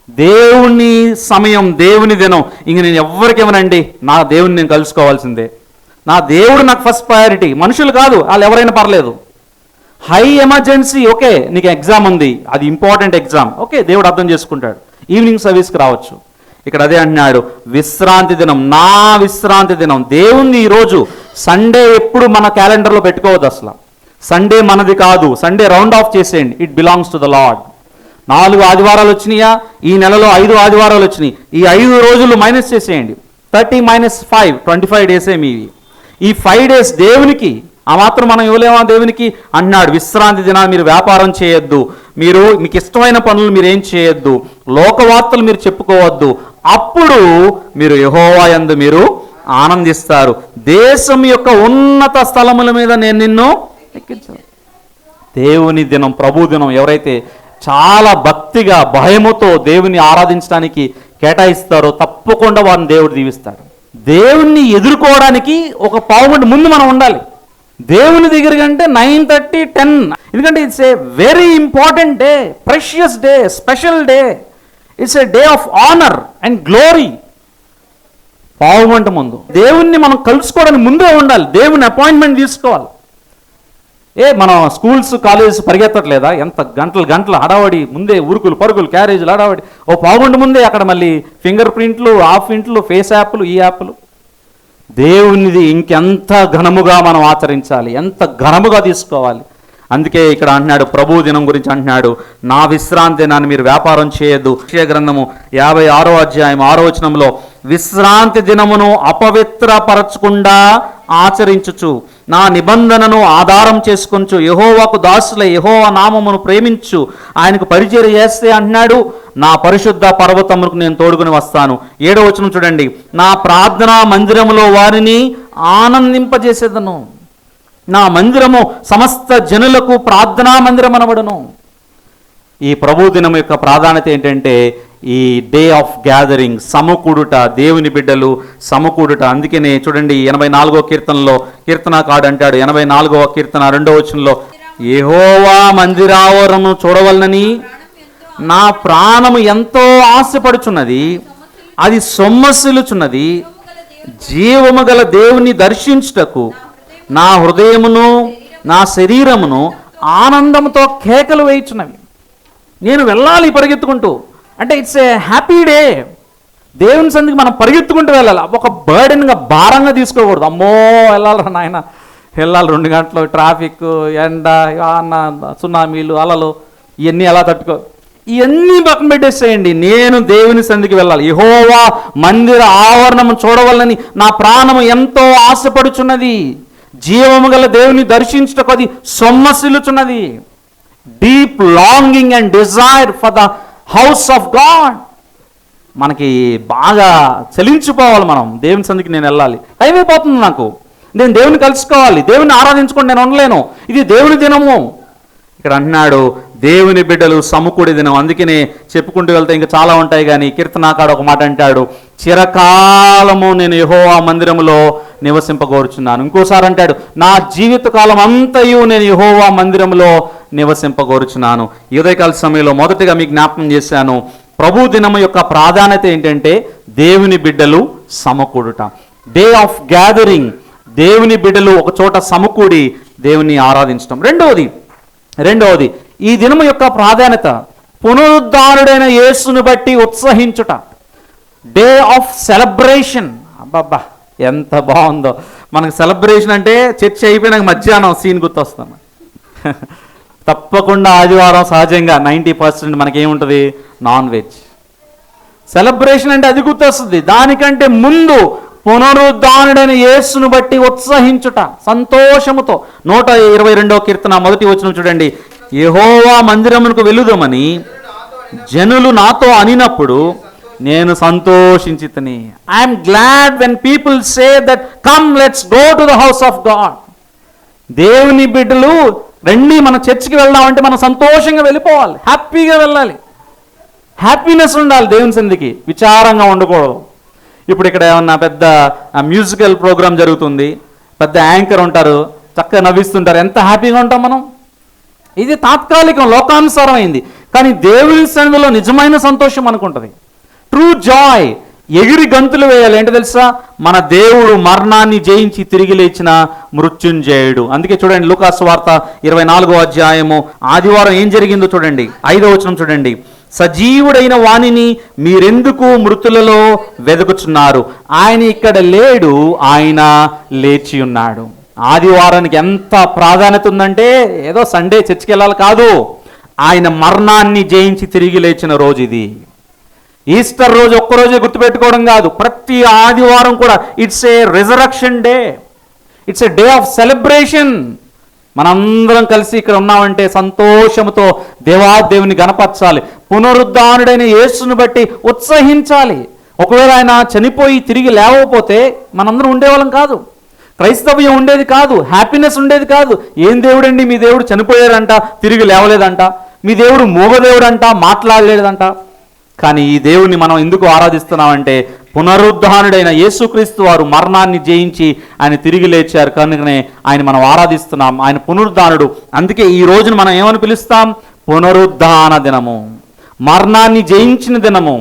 Speaker 1: దేవుని సమయం, దేవుని దినం, ఇంక నేను ఎవరికేమనండి, నా దేవుని నేను కలుసుకోవాల్సిందే. నా దేవుడు నాకు ఫస్ట్ ప్రయారిటీ, మనుషులు కాదు, వాళ్ళు ఎవరైనా పర్లేదు. హై ఎమర్జెన్సీ, ఓకే నీకు ఎగ్జామ్ ఉంది, అది ఇంపార్టెంట్ ఎగ్జామ్, ఓకే దేవుడు అర్థం చేసుకుంటాడు, ఈవినింగ్ సర్వీస్కి రావచ్చు. ఇక్కడ అదే అంటున్నాడు, విశ్రాంతి దినం, నా విశ్రాంతి దినం. దేవుణ్ణి ఈరోజు సండే ఎప్పుడు మన క్యాలెండర్లో పెట్టుకోవద్దు. అసలు సండే మనది కాదు, సండే రౌండ్ ఆఫ్ చేసేయండి, it belongs to the lord. 4 ఆదివారాలు వచ్చినాయా, ఈ నెలలో 5 ఆదివారాలు వచ్చినాయి, ఈ 5 రోజులు మైనస్ చేసేయండి. 30 - 5 25 డేసే మీవి. ఈ 5 డేస్ దేవునికి, ఆ మాత్రం మనం ఇవ్వలేమా దేవునికి? అన్నాడు విశ్రాంతి దినాన్ని మీరు వ్యాపారం చేయొద్దు, మీకు ఇష్టమైన పనులు మీరు ఏం చేయొద్దు, లోకవార్తలు మీరు చెప్పుకోవద్దు, అప్పుడు మీరు యెహోవా యందు మీరు ఆనందిస్తారు. దేశం యొక్క ఉన్నత స్థలముల మీద నేను నిన్ను ఎక్కించాను. దేవుని దినం, ప్రభు దినం ఎవరైతే చాలా భక్తిగా భయముతో దేవుని ఆరాధించడానికి కేటాయిస్తారో తప్పకుండా వారిని దేవుడు దీవిస్తాడు. దేవుణ్ణి ఎదుర్కోవడానికి ఒక పావు గంట ముందు మనం ఉండాలి. దేవుని దగ్గర కంటే 9:30, 10, ఎందుకంటే it's a very important day, precious day, special day, it's a day of honour and glory. పావు గంట ముందు దేవుణ్ణి మనం కలుసుకోవడానికి ముందే ఉండాలి, దేవుని అపాయింట్మెంట్ తీసుకోవాలి. మనం స్కూల్స్ కాలేజెస్ పరిగెత్తట్లేదా? ఎంత గంటలు హడావడి, ముందే ఉరుకులు పరుగులు, క్యారేజీలు హడావడి. ఓ పావుగంట ముందే అక్కడ మళ్ళీ ఫింగర్ ప్రింట్లు, హాఫ్ ఇంట్లు, ఫేస్ యాప్లు, ఈ యాప్లు. దేవునిది ఇంకెంత ఘనముగా మనం ఆచరించాలి, ఎంత ఘనముగా తీసుకోవాలి. అందుకే ఇక్కడ అంటున్నాడు, ప్రభు దినం గురించి అంటున్నాడు, నా విశ్రాంతి దినాన్ని మీరు వ్యాపారం చేయొద్దు. యెషయా గ్రంథము 56వ అధ్యాయం 6వ వచనంలో, విశ్రాంతి దినమును అపవిత్రపరచకుండా ఆచరించుచు నా నిబంధనను ఆధారం చేసుకొంచు యెహోవాకు దాసులై యెహోవా నామమును ప్రేమించు ఆయనకు పరిచర్య చేస్తే అంటున్నాడు, నా పరిశుద్ధ పర్వతములకు నేను తోడుకుని వస్తాను. 7వ వచనం చూడండి, నా ప్రార్థనా మందిరములో వారిని ఆనందింపజేసేదను. నా మందిరము సమస్త జనులకు ప్రార్థనా మందిరం అనబడును. ఈ ప్రభు దినం యొక్క ప్రాధాన్యత ఏంటంటే ఈ డే ఆఫ్ గ్యాదరింగ్, సమకూడుట, దేవుని బిడ్డలు సమకూడుట. అందుకనే చూడండి 84వ కీర్తనలో కీర్తనకారుడు అంటాడు, 84వ కీర్తన 2వ వచనంలో, యెహోవా మందిరావరణము చూడవలనని నా ప్రాణము ఎంతో ఆశపడుచున్నది, అది సొమ్మసిల్లుచున్నది. జీవము గల దేవుని దర్శించుటకు నా హృదయమును నా శరీరమును ఆనందంతో కేకలు వేయుచున్నవి. నేను వెళ్ళాలి పరిగెత్తుకుంటూ, అంటే ఇట్స్ ఏ హ్యాపీ డే. దేవుని సందికి మనం పరిగెత్తుకుంటూ వెళ్ళాలి, ఒక బర్డెన్గా, భారంగా తీసుకోకూడదు. అమ్మో వెళ్ళాలి నాయన, వెళ్ళాలి 2 గంటలు, ట్రాఫిక్, ఎండ, సునామీలు, అలలు, ఇవన్నీ ఎలా తట్టుకో, ఇవన్నీ పక్కన పెట్టేసేయండి. నేను దేవుని సందికి వెళ్ళాలి, యెహోవా మందిర ఆవరణము చూడవలనని నా ప్రాణము ఎంతో ఆశపడుచున్నది, జీవము గల దేవుని దర్శించుటకు అది సొమ్మసిల్లుచున్నది. Deep longing and desire for the house of God. మనకి బాగా చలించిపోవాలి, మనం దేవుని సందికి నేను వెళ్ళాలి, టైం అయిపోతుంది నాకు, నేను దేవుని కలుసుకోవాలి, దేవుని ఆరాధించుకొని నేను ఉండలేను, ఇది దేవుని దినము. ఇక్కడ అంటున్నాడు దేవుని బిడ్డలు సమకూడి దినం. అందుకనే చెప్పుకుంటూ వెళ్తే ఇంకా చాలా ఉంటాయి, కానీ కీర్తనాకారుడు ఒక మాట అంటాడు, చిరకాలము నేను యెహోవా మందిరములో నివసింపగోరుచున్నాను. ఇంకోసారి అంటాడు, నా జీవితకాలం అంతయు నేను యెహోవా మందిరములో నివసింపగోరుచున్నాను. ఈ ఉదయకాల సమయంలో మొదటిగా మీకు జ్ఞాపకం చేశాను, ప్రభు దినము యొక్క ప్రాధాన్యత ఏంటంటే దేవుని బిడ్డలు సమకూడుట, డే ఆఫ్ గ్యాదరింగ్. దేవుని బిడ్డలు ఒక చోట సమకూడి దేవుని ఆరాధించడం. రెండవది ఈ దినము యొక్క ప్రాధాన్యత, పునరుద్ధానుడైన యేసుని బట్టి ఉత్సహించుట, డే ఆఫ్ సెలబ్రేషన్. అబ్బబ్బా ఎంత బాగుందో. మనకు సెలబ్రేషన్ అంటే చర్చ అయిపోయినాక మధ్యాహ్నం సీన్ గుర్తొస్తాం. తప్పకుండా ఆదివారం సహజంగా 90% మనకేముంటుంది, నాన్ వెజ్. సెలబ్రేషన్ అంటే అది గుర్తొస్తుంది. దానికంటే ముందు పునరుద్ధానుడైన యేసును బట్టి ఉత్సహించుట, సంతోషముతో. 122వ కీర్తన 1వ వచనం చూడండి, యెహోవా మందిరమునకు వెలుదమని జనులు నాతో అనినప్పుడు నేను సంతోషించితిని. I'm glad when people say that come let's go to the house of God. దేవుని బిడ్డలు రండి మన చర్చికి వెళ్దామంటే మనం సంతోషంగా వెళ్ళిపోవాలి, హ్యాపీగా వెళ్ళాలి, హ్యాపీనెస్ ఉండాలి దేవుని సందికి, విచారంగా ఉండకూడదు. ఇప్పుడు ఇక్కడ ఏమన్నా పెద్ద మ్యూజికల్ ప్రోగ్రామ్ జరుగుతుంది, పెద్ద యాంకర్ ఉంటారు, చక్కగా నవ్విస్తుంటారు, ఎంత హ్యాపీగా ఉంటాం మనం. ఇది తాత్కాలికం, లోకానుసారం అయింది. కానీ దేవుని సన్నిధిలో నిజమైన సంతోషం అనుకుంటుంది, ట్రూ జాయ్. ఎగిరి గంతులు వేయాలి. ఏంటో తెలుసా, మన దేవుడు మరణాన్ని జయించి తిరిగి లేచిన మృత్యుంజయుడు. అందుకే చూడండి లూకాసు వార్త 24వ అధ్యాయము ఆదివారం ఏం జరిగిందో చూడండి, 5వ వచనం చూడండి, సజీవుడైన వానిని మీరెందుకు మృతులలో వెదుకుచున్నారు, ఆయన ఇక్కడ లేడు, ఆయన లేచి ఉన్నాడు. ఆదివారానికి ఎంత ప్రాధాన్యత ఉందంటే ఏదో సండే చర్చికి వెళ్ళాలి కాదు, ఆయన మరణాన్ని జయించి తిరిగి లేచిన రోజు ఇది. ఈస్టర్ రోజు ఒక్కరోజే గుర్తుపెట్టుకోవడం కాదు, ప్రతి ఆదివారం కూడా it's a resurrection day, it's a day of celebration. మనందరం కలిసి ఇక్కడ ఉన్నామంటే సంతోషంతో దేవుని గణపరచాలి, పునరుద్ధానుడైన యేసును బట్టి ఉత్సహించాలి. ఒకవేళ ఆయన చనిపోయి తిరిగి లేవకపోతే మనందరం ఉండేవాళ్ళం కాదు, క్రైస్తవ్యం ఉండేది కాదు, హ్యాపీనెస్ ఉండేది కాదు. ఏం దేవుడండి మీ దేవుడు చనిపోయారంట, తిరిగి లేవలేదంట, మీ దేవుడు మూగదేవుడంట, మాట్లాడలేదంట. కానీ ఈ దేవుణ్ణి మనం ఎందుకు ఆరాధిస్తున్నామంటే పునరుద్ధానుడైన యేసుక్రీస్తు వారు మరణాన్ని జయించి ఆయన తిరిగి లేచారు కనుకనే ఆయన మనం ఆరాధిస్తున్నాం. ఆయన పునరుద్ధానుడు. అందుకే ఈ రోజున మనం ఏమని పిలుస్తాం? పునరుద్ధాన దినము, మరణాన్ని జయించిన దినము,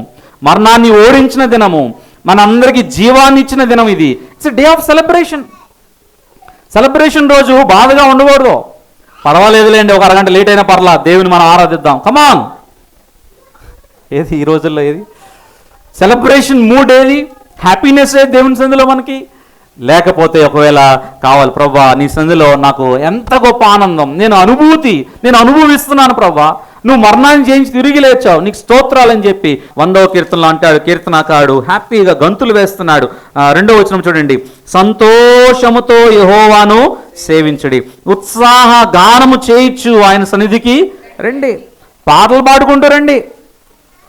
Speaker 1: మరణాన్ని ఓడించిన దినము, మనందరికీ జీవాన్ని ఇచ్చిన దినం ఇది. It's day of celebration. Celebration రోజు బాధగా ఉండకూడదు. పర్వాలేదులేండి, ఒక అరగంట లేట్ అయినా పర్లా, దేవుని మనం ఆరాధిద్దాం, కమాన్. ఏది ఈ రోజుల్లో ఏది సెలబ్రేషన్ మూడ్, ఏది హ్యాపీనెస్ ఏది దేవుని సంధిలో మనకి? లేకపోతే ఒకవేళ కావాలి, ప్రభా నీ సంధిలో నాకు ఎంత గొప్ప ఆనందం, నేను అనుభవిస్తున్నాను ప్రభా, నువ్వు మరణాన్ని జయించి తిరిగి లేచావు, నీకు స్తోత్రాలని చెప్పి 100వ కీర్తనలో అంటాడు కీర్తనకారుడు, హ్యాపీగా గంతులు వేస్తున్నాడు. 2వ వచనం చూడండి, సంతోషముతో యెహోవాను సేవించుడి, ఉత్సాహ గానము చేయించు ఆయన సన్నిధికి రండి. పాటలు పాడుకుంటూ రండి.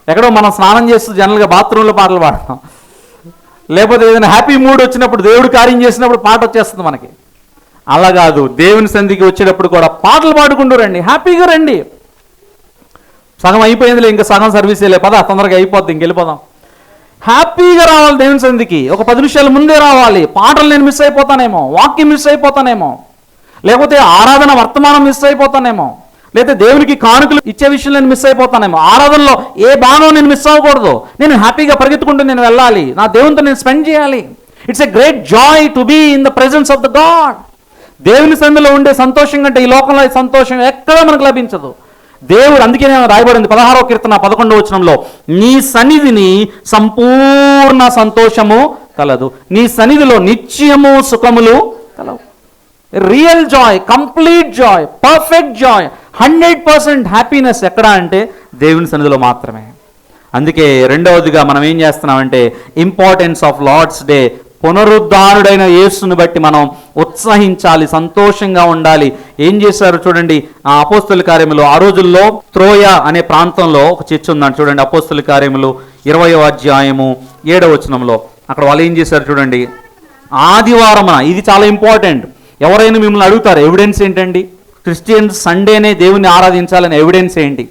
Speaker 1: ఎక్కడో మనం స్నానం చేస్తూ జనరల్గా బాత్రూంలో పాటలు పాడతాం, లేకపోతే ఏదైనా హ్యాపీ మూడ్ వచ్చినప్పుడు, దేవుడు కార్యం చేసినప్పుడు పాట వచ్చేస్తుంది మనకి. అలా కాదు, దేవుని సన్నిధికి వచ్చేటప్పుడు కూడా పాటలు పాడుకుంటూ రండి, హ్యాపీగా రండి. సగం అయిపోయిందిలే, ఇంకా సగం సర్వీసేలే, పద తొందరగా అయిపోద్ది, ఇంకెళ్ళిపోదాం. హ్యాపీగా రావాలి దేవుని సన్నిధికి. ఒక 10 నిమిషాల ముందే రావాలి. పాటలు నేను మిస్ అయిపోతానేమో, వాక్యం మిస్ అయిపోతానేమో, లేకపోతే ఆరాధన వర్తమానం మిస్ అయిపోతానేమో, లేకపోతే దేవునికి కానుకలు ఇచ్చే విషయంలో నేను మిస్ అయిపోతానేమో, ఆరాధనలో ఏ బాణం నేను మిస్ అవ్వకూడదు. నేను హ్యాపీగా పరిగెత్తుకుంటూ నేను వెళ్ళాలి, నా దేవునితో నేను స్పెండ్ చేయాలి. It's a great joy to be in the presence of the God. దేవుని సన్నిధిలో ఉండే సంతోషం కంటే ఈ లోకంలో సంతోషం ఎక్కడ మనకు లభించదు. దేవుడు అందుకే రాయబడింది 16వ కీర్తన 11వ వచనంలో, నీ సన్నిధిని సంపూర్ణ సంతోషము కలదు, నీ సన్నిధిలో నిత్యము సుఖములు కలవు. Real Joy, complete Joy, perfect Joy, 100% happiness ఎక్కడ అంటే దేవుని సన్నిధిలో మాత్రమే. అందుకే రెండవదిగా మనం ఏం చేస్తున్నామంటే ఇంపార్టెన్స్ ఆఫ్ లార్డ్స్ డే, పునరుద్ధానుడైన యేసుని బట్టి మనం ఉత్సహించాలి, సంతోషంగా ఉండాలి. ఏం చేశారు చూడండి, ఆ అపోస్తల కార్యములు, ఆ రోజుల్లో త్రోయ అనే ప్రాంతంలో ఒక చర్చ్ ఉందండి చూడండి. అపోస్తల కార్యములు 20వ అధ్యాయము 7వ వచనంలో అక్కడ వాళ్ళు ఏం చేశారు చూడండి, ఆదివారమున, ఇది చాలా ఇంపార్టెంట్. ఎవరైనా మిమ్మల్ని అడుగుతారు ఎవిడెన్స్ ఏంటండి, క్రిస్టియన్స్ సండేనే దేవుని ఆరాధించాలని ఎవిడెన్స్ ఏంటి?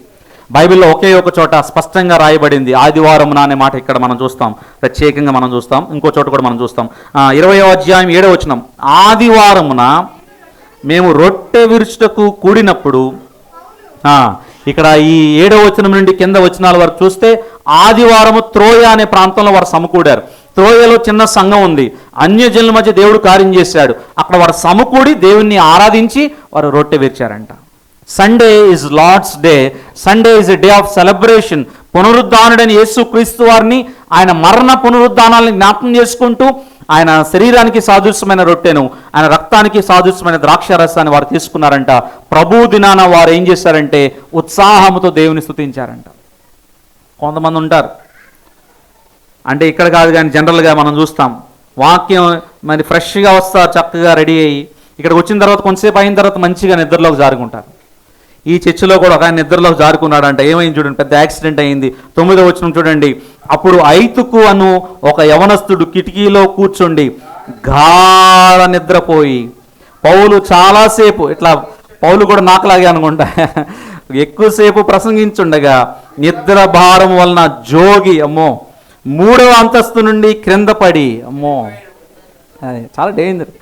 Speaker 1: బైబిల్లో ఒకే ఒక చోట స్పష్టంగా రాయబడింది ఆదివారమున అనే మాట ఇక్కడ మనం చూస్తాం, ప్రత్యేకంగా మనం చూస్తాం. ఇంకో చోట కూడా మనం చూస్తాం. 20వ అధ్యాయం 7వ వచనం, ఆదివారమున మేము రొట్టె విరుచుటకు కూడినప్పుడు. ఇక్కడ ఈ 7వ వచనం నుండి కింద వచనాల వరకు చూస్తే ఆదివారము త్రోయ అనే ప్రాంతంలో వారు సమకూడారు. త్రోయలో చిన్న సంఘం ఉంది, అన్యజనుల మధ్య దేవుడు కార్యం చేశాడు. అక్కడ వారు సమకూడి దేవుణ్ణి ఆరాధించి వారు రొట్టె విరిచారంట. Sunday is Lord's day, Sunday is a day of celebration. పునరుద్ధానుడైన యేసుక్రీస్తు వారిని, ఆయన మరణ పునరుద్ధానాలను జ్ఞాపకం చేసుకుంటూ ఆయన శరీరానికి సాదృశ్యమైన రొట్టెను, ఆయన రక్తానికి సాదృశ్యమైన ద్రాక్ష రసాన్ని వారు తీసుకున్నారంట. ప్రభు దినాన వారు ఏం చేశారంటే ఉత్సాహంతో దేవుని స్తుతించారంట. కొంతమంది ఉంటారు అంటే ఇక్కడ కాదు కానీ జనరల్గా మనం చూస్తాం, వాక్యం మరి ఫ్రెష్గా వస్తారు, చక్కగా రెడీ అయ్యి ఇక్కడికి వచ్చిన తర్వాత కొంతసేపు అయిన తర్వాత మంచిగా నిద్రలోకి జారుకుంటారు. ఈ చర్చిలో కూడా ఒక ఆయన నిద్రలోకి జారుకున్నాడంట. ఏమైంది చూడండి, పెద్ద యాక్సిడెంట్ అయింది. 9వ వచనం చూడండి, అప్పుడు ఐతుకు అను ఒక యవనస్తుడు కిటికీలో కూర్చుండి గాఢ నిద్రపోయి, పౌలు చాలాసేపు, ఇట్లా పౌలు కూడా నాకులాగే అనుకుంటా, ఎక్కువసేపు ప్రసంగించుండగా నిద్ర భారం వలన జోగి, అమ్మో 3వ అంతస్తు నుండి క్రింద పడి, అమ్మో అది చాలా డేంజర్.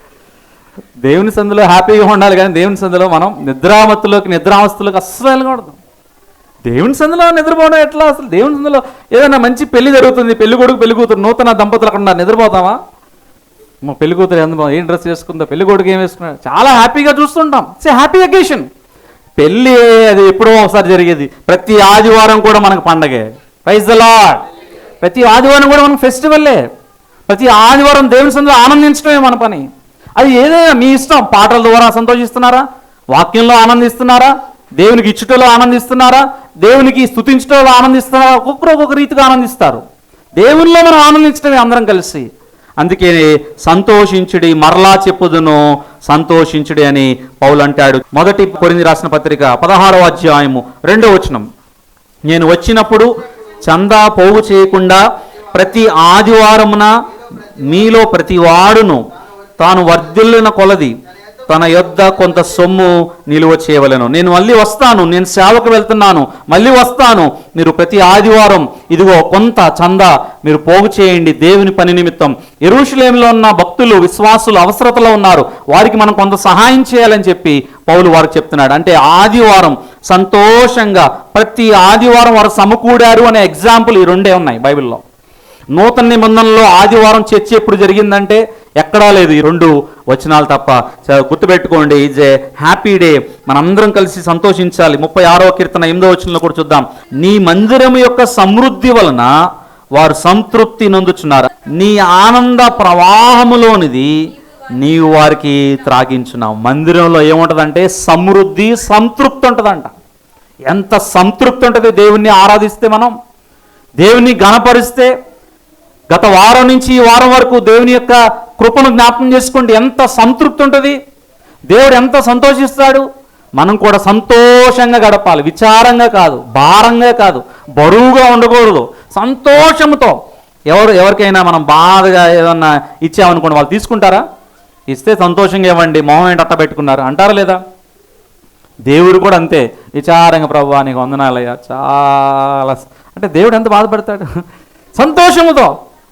Speaker 1: దేవుని సందులో హ్యాపీగా ఉండాలి కానీ దేవుని సందులో మనం నిద్రావస్థలోకి అస్సలు వెళ్ళకూడదు. దేవుని సందులో నిద్రపోవడం ఎట్లా? అసలు దేవుని సందులో ఏదైనా మంచి పెళ్లి జరుగుతుంది, పెళ్లి కొడుకు పెళ్లి కూతురు, నూతన దంపతులు అక్కడ నిద్రపోతామా? పెళ్లి కూతురు ఏం డ్రెస్ వేసుకుందో, పెళ్లి కొడుకు ఏం వేసుకున్నా, చాలా హ్యాపీగా చూస్తుంటాం. It's a happy occasion. పెళ్ళి అది ఎప్పుడో ఒకసారి జరిగేది. ప్రతి ఆదివారం కూడా మనకు పండగే. Praise the Lord. ప్రతి ఆదివారం కూడా మనకు ఫెస్టివల్లే. ప్రతి ఆదివారం దేవుని సందులో ఆనందించడమే మన పని. అది ఏదైనా మీ ఇష్టం. పాటల ద్వారా సంతోషిస్తున్నారా, వాక్యంలో ఆనందిస్తున్నారా, దేవునికి ఇచ్చుటలో ఆనందిస్తున్నారా, దేవునికి స్తుతించటంలో ఆనందిస్తున్నారా? ఒక్కొక్కరు ఒక్కొక్క రీతిగా ఆనందిస్తారు. దేవునిలో మనం ఆనందించడమే అందరం కలిసి. అందుకే సంతోషించుడి, మరలా చెప్పుదును సంతోషించుడి అని పౌలు అంటాడు. మొదటి కొరింథీ రాసిన పత్రిక 16వ అధ్యాయము 2వ వచనం, నేను వచ్చినప్పుడు చందా పోగు చేయకుండా ప్రతి ఆదివారమున మీలో ప్రతి వాడును తాను వర్ధిల్లిన కొలది తన యొద్ద కొంత సొమ్ము నిలువ చేయవలెను. నేను మళ్ళీ వస్తాను, నేను సేవకు వెళ్తున్నాను, మళ్ళీ వస్తాను, మీరు ప్రతి ఆదివారం ఇదిగో కొంత చందా మీరు పోగు చేయండి దేవుని పని నిమిత్తం. యెరూషలేములో ఉన్న భక్తులు, విశ్వాసులు అవసరతలో ఉన్నారు, వారికి మనం కొంత సహాయం చేయాలని చెప్పి పౌలు వారికి చెప్తున్నాడు. అంటే ఆదివారం సంతోషంగా ప్రతి ఆదివారం వారు సమకూడారు అనే ఎగ్జాంపుల్ ఈ రెండే ఉన్నాయి బైబిల్లో. నూతన నిబంధనలో ఆదివారం చర్చ ఎప్పుడు జరిగిందంటే ఎక్కడా లేదు, ఈ 2 వచనాలు తప్ప. గుర్తుపెట్టుకోండి, ఈజ్ ఏ హ్యాపీ డే, మనందరం కలిసి సంతోషించాలి. 36వ కీర్తన 8వ వచనంలో కూడా చూద్దాం, నీ మందిరం యొక్క సమృద్ధి వలన వారు సంతృప్తి నొందుచున్నారు, నీ ఆనంద ప్రవాహములోనిది నీవు వారికి త్రాగించున్నావు. మందిరంలో ఏముంటుందంటే సమృద్ధి, సంతృప్తి ఉంటుందంట. ఎంత సంతృప్తి ఉంటుంది దేవుణ్ణి ఆరాధిస్తే, మనం దేవుణ్ణి గణపరిస్తే. గత వారం నుంచి ఈ వారం వరకు దేవుని యొక్క కృపను జ్ఞాపకం చేసుకోండి, ఎంత సంతృప్తి ఉంటుంది, దేవుడు ఎంత సంతోషిస్తాడు. మనం కూడా సంతోషంగా గడపాలి, విచారంగా కాదు, భారంగా కాదు, బరువుగా ఉండకూడదు, సంతోషంతో. ఎవరికైనా మనం బాధగా ఏదన్నా ఇచ్చామనుకోండి, వాళ్ళు తీసుకుంటారా? ఇస్తే సంతోషంగా ఇవ్వండి, మొహం ఏంటి అట్ట పెట్టుకున్నారు అంటారా లేదా? దేవుడు కూడా అంతే, విచారంగా ప్రభువా నీకు వందనాలయ్యా చాలా అంటే దేవుడు ఎంత బాధపడతాడు, సంతోషముతో.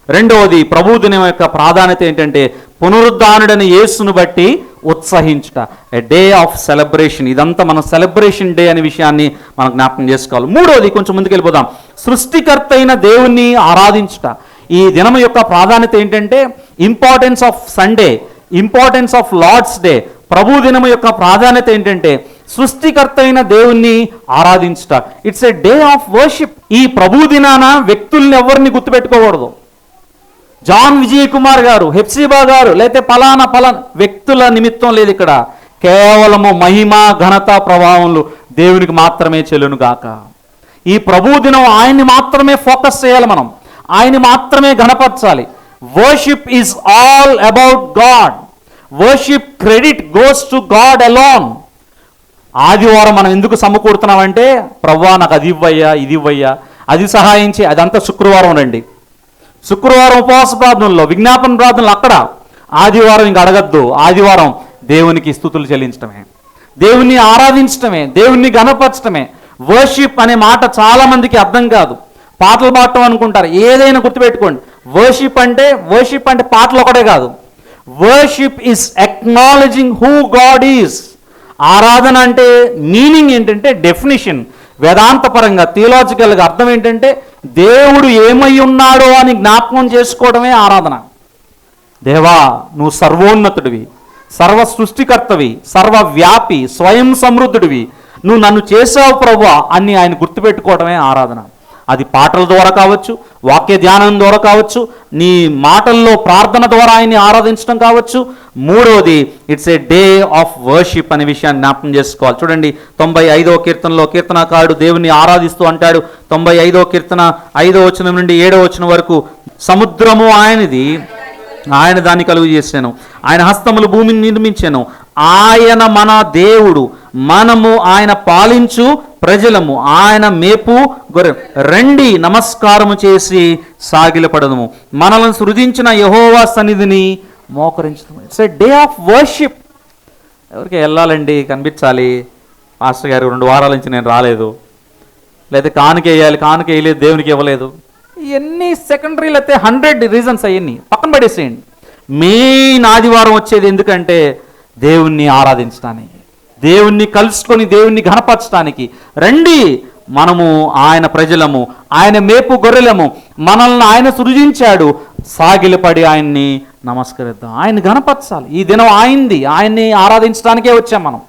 Speaker 1: రెండవది ప్రభు దినం యొక్క ప్రాధాన్యత ఏంటంటే పునరుద్ధానుడైన యేసును బట్టి ఉత్సహించుట, ఎ డే ఆఫ్ సెలబ్రేషన్. ఇదంతా మనం సెలబ్రేషన్ డే అనే విషయాన్ని మనం జ్ఞాపకం చేసుకోవాలి. మూడవది, కొంచెం ముందుకు వెళ్ళిపోదాం, సృష్టికర్త అయిన దేవుణ్ణి ఆరాధించుట. ఈ దినం యొక్క ప్రాధాన్యత ఏంటంటే importance of Sunday, importance of Lord's day. ప్రభు దినం యొక్క ప్రాధాన్యత ఏంటంటే సృష్టికర్త అయిన దేవుణ్ణి ఆరాధించుట. It's a day of worship. ఈ ప్రభు దినాన వ్యక్తుల్ని ఎవరిని గుర్తుపెట్టుకోకూడదు. జాన్ విజయ్ కుమార్ గారు, హెప్సిబా గారు, లేకపోతే పలానా వ్యక్తుల నిమిత్తం లేదు ఇక్కడ. కేవలము మహిమ, ఘనత, ప్రభావములు దేవునికి మాత్రమే చెల్లును గాక. ఈ ప్రభు దినం ఆయన్ని మాత్రమే ఫోకస్ చేయాలి, మనం ఆయన్ని మాత్రమే ఘనపరచాలి. Worship is all about God. Worship credit goes to God alone. ఆదివారం మనం ఎందుకు సమకూడుతున్నామంటే, ప్రభువా నాకు అది ఇవ్వయ్యా, ఇది ఇవ్వయ్యా, అది సహాయం చేయి, అదంతా శుక్రవారం రండి. శుక్రవారం ఉపవాస ప్రార్థనలో, విజ్ఞాపన ప్రార్థనలు అక్కడ. ఆదివారం ఇంక అడగద్దు. ఆదివారం దేవునికి స్తుతులు చెల్లించడమే, దేవుణ్ణి ఆరాధించడమే, దేవుణ్ణి గణపరచడమే. వర్షిప్ అనే మాట చాలా మందికి అర్థం కాదు. పాటలు పాడటం అనుకుంటారు. ఏదైనా గుర్తుపెట్టుకోండి, వర్షిప్ అంటే పాటలు ఒకటే కాదు. Worship is acknowledging who God is. ఆరాధన అంటే మీనింగ్ ఏంటంటే, డెఫినిషన్ వేదాంతపరంగా, థియలాజికల్గా అర్థం ఏంటంటే దేవుడు ఏమై ఉన్నాడో అని జ్ఞాపకం చేసుకోవడమే ఆరాధన. దేవా నువ్వు సర్వోన్నతుడివి, సర్వ సృష్టికర్తవి, సర్వవ్యాపి, స్వయం సమృద్ధుడివి, నువ్వు నన్ను చేసావు ప్రభువా అని ఆయన గుర్తుపెట్టుకోవడమే ఆరాధన. అది పాటల ద్వారా కావచ్చు, వాక్య ధ్యానం ద్వారా కావచ్చు, నీ మాటల్లో ప్రార్థన ద్వారా ఆయన్ని ఆరాధించడం కావచ్చు. మూడవది, it's a day of worship అనే విషయాన్ని జ్ఞాపకం చేసుకోవాలి. చూడండి 95వ కీర్తనలో కీర్తనకారుడు దేవుని ఆరాధిస్తూ అంటాడు. 95వ కీర్తన 5వ వచనం నుండి 7వ వచనం వరకు, సముద్రము ఆయనది, ఆయన దాన్ని కలుగు చేశాను, ఆయన హస్తములు భూమిని నిర్మించాను, ఆయన మన దేవుడు, మనము ఆయన పాలించు ప్రజలము, ఆయన మేపు గొర్రె, రండి నమస్కారము చేసి సాగిలపడదము, మనలను సృజించిన యెహోవా సన్నిధిని మోకరించడం. It's a day of worship. ఎవరికి వెళ్ళాలండి, కనిపించాలి, మాస్టర్ గారు 2 వారాల నుంచి నేను రాలేదు, లేదా కానుక వేయాలి, కానుక వేయలేదు, దేవునికి ఇవ్వలేదు, ఇవన్నీ సెకండరీ, లేకపోతే 100 రీజన్స్ అవన్నీ పక్కన పడేసేయండి. మెయిన్ ఆదివారం వచ్చేది ఎందుకంటే దేవుణ్ణి ఆరాధించడానికి, దేవుణ్ణి కలుసుకొని దేవుణ్ణి ఘనపరచడానికి. రండి మనము ఆయన ప్రజలము, ఆయన మేపు గొర్రెలము, మనల్ని ఆయన సృజించాడు, సాగిలపడి ఆయన్ని నమస్కరిద్దాం, ఆయన్ని ఘనపరచాలి. ఈ దినం ఆయనది, ఆయన్ని ఆరాధించడానికే వచ్చాం మనం.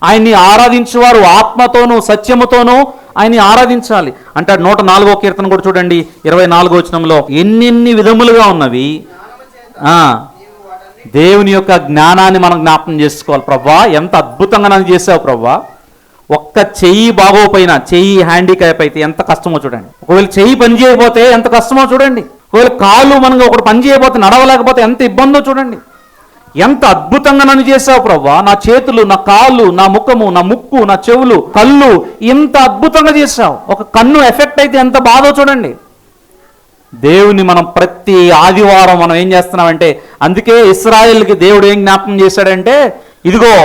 Speaker 1: ఆయన్ని ఆరాధించేవారు ఆత్మతోనూ సత్యముతోనూ ఆయన్ని ఆరాధించాలి అంటాడు. 104వ కీర్తన కూడా చూడండి, 24వ వచనంలో, ఎన్నెన్ని విధములుగా ఉన్నవి దేవుని యొక్క జ్ఞానాన్ని మనం జ్ఞాపకం చేసుకోవాలి. ప్రభువా ఎంత అద్భుతంగా నన్ను చేసావు ప్రభువా. ఒక్క చెయ్యి బాగోపోయినా, చెయ్యి హ్యాండిక్యాప్ అయితే ఎంత కష్టమో చూడండి. ఒకవేళ చెయ్యి పని చేయకపోతే ఎంత కష్టమో చూడండి. ఒకవేళ కాళ్ళు మనకు ఒకటి పని చేయకపోతే, నడవలేకపోతే ఎంత ఇబ్బందో చూడండి. ఎంత అద్భుతంగా నన్ను చేసావు ప్రభువా. నా చేతులు, నా కాళ్ళు, నా ముఖము, నా ముక్కు, నా చెవులు, కళ్ళు ఇంత అద్భుతంగా చేసావు. ఒక కన్ను ఎఫెక్ట్ అయితే ఎంత బాధో చూడండి. దేవుని మనం ప్రతి ఆదివారం మనం ఏం చేస్తున్నామంటే, అందుకే ఇశ్రాయేలుకి దేవుడు ఏం జ్ఞాపకం చేశాడంటే, ఇదిగో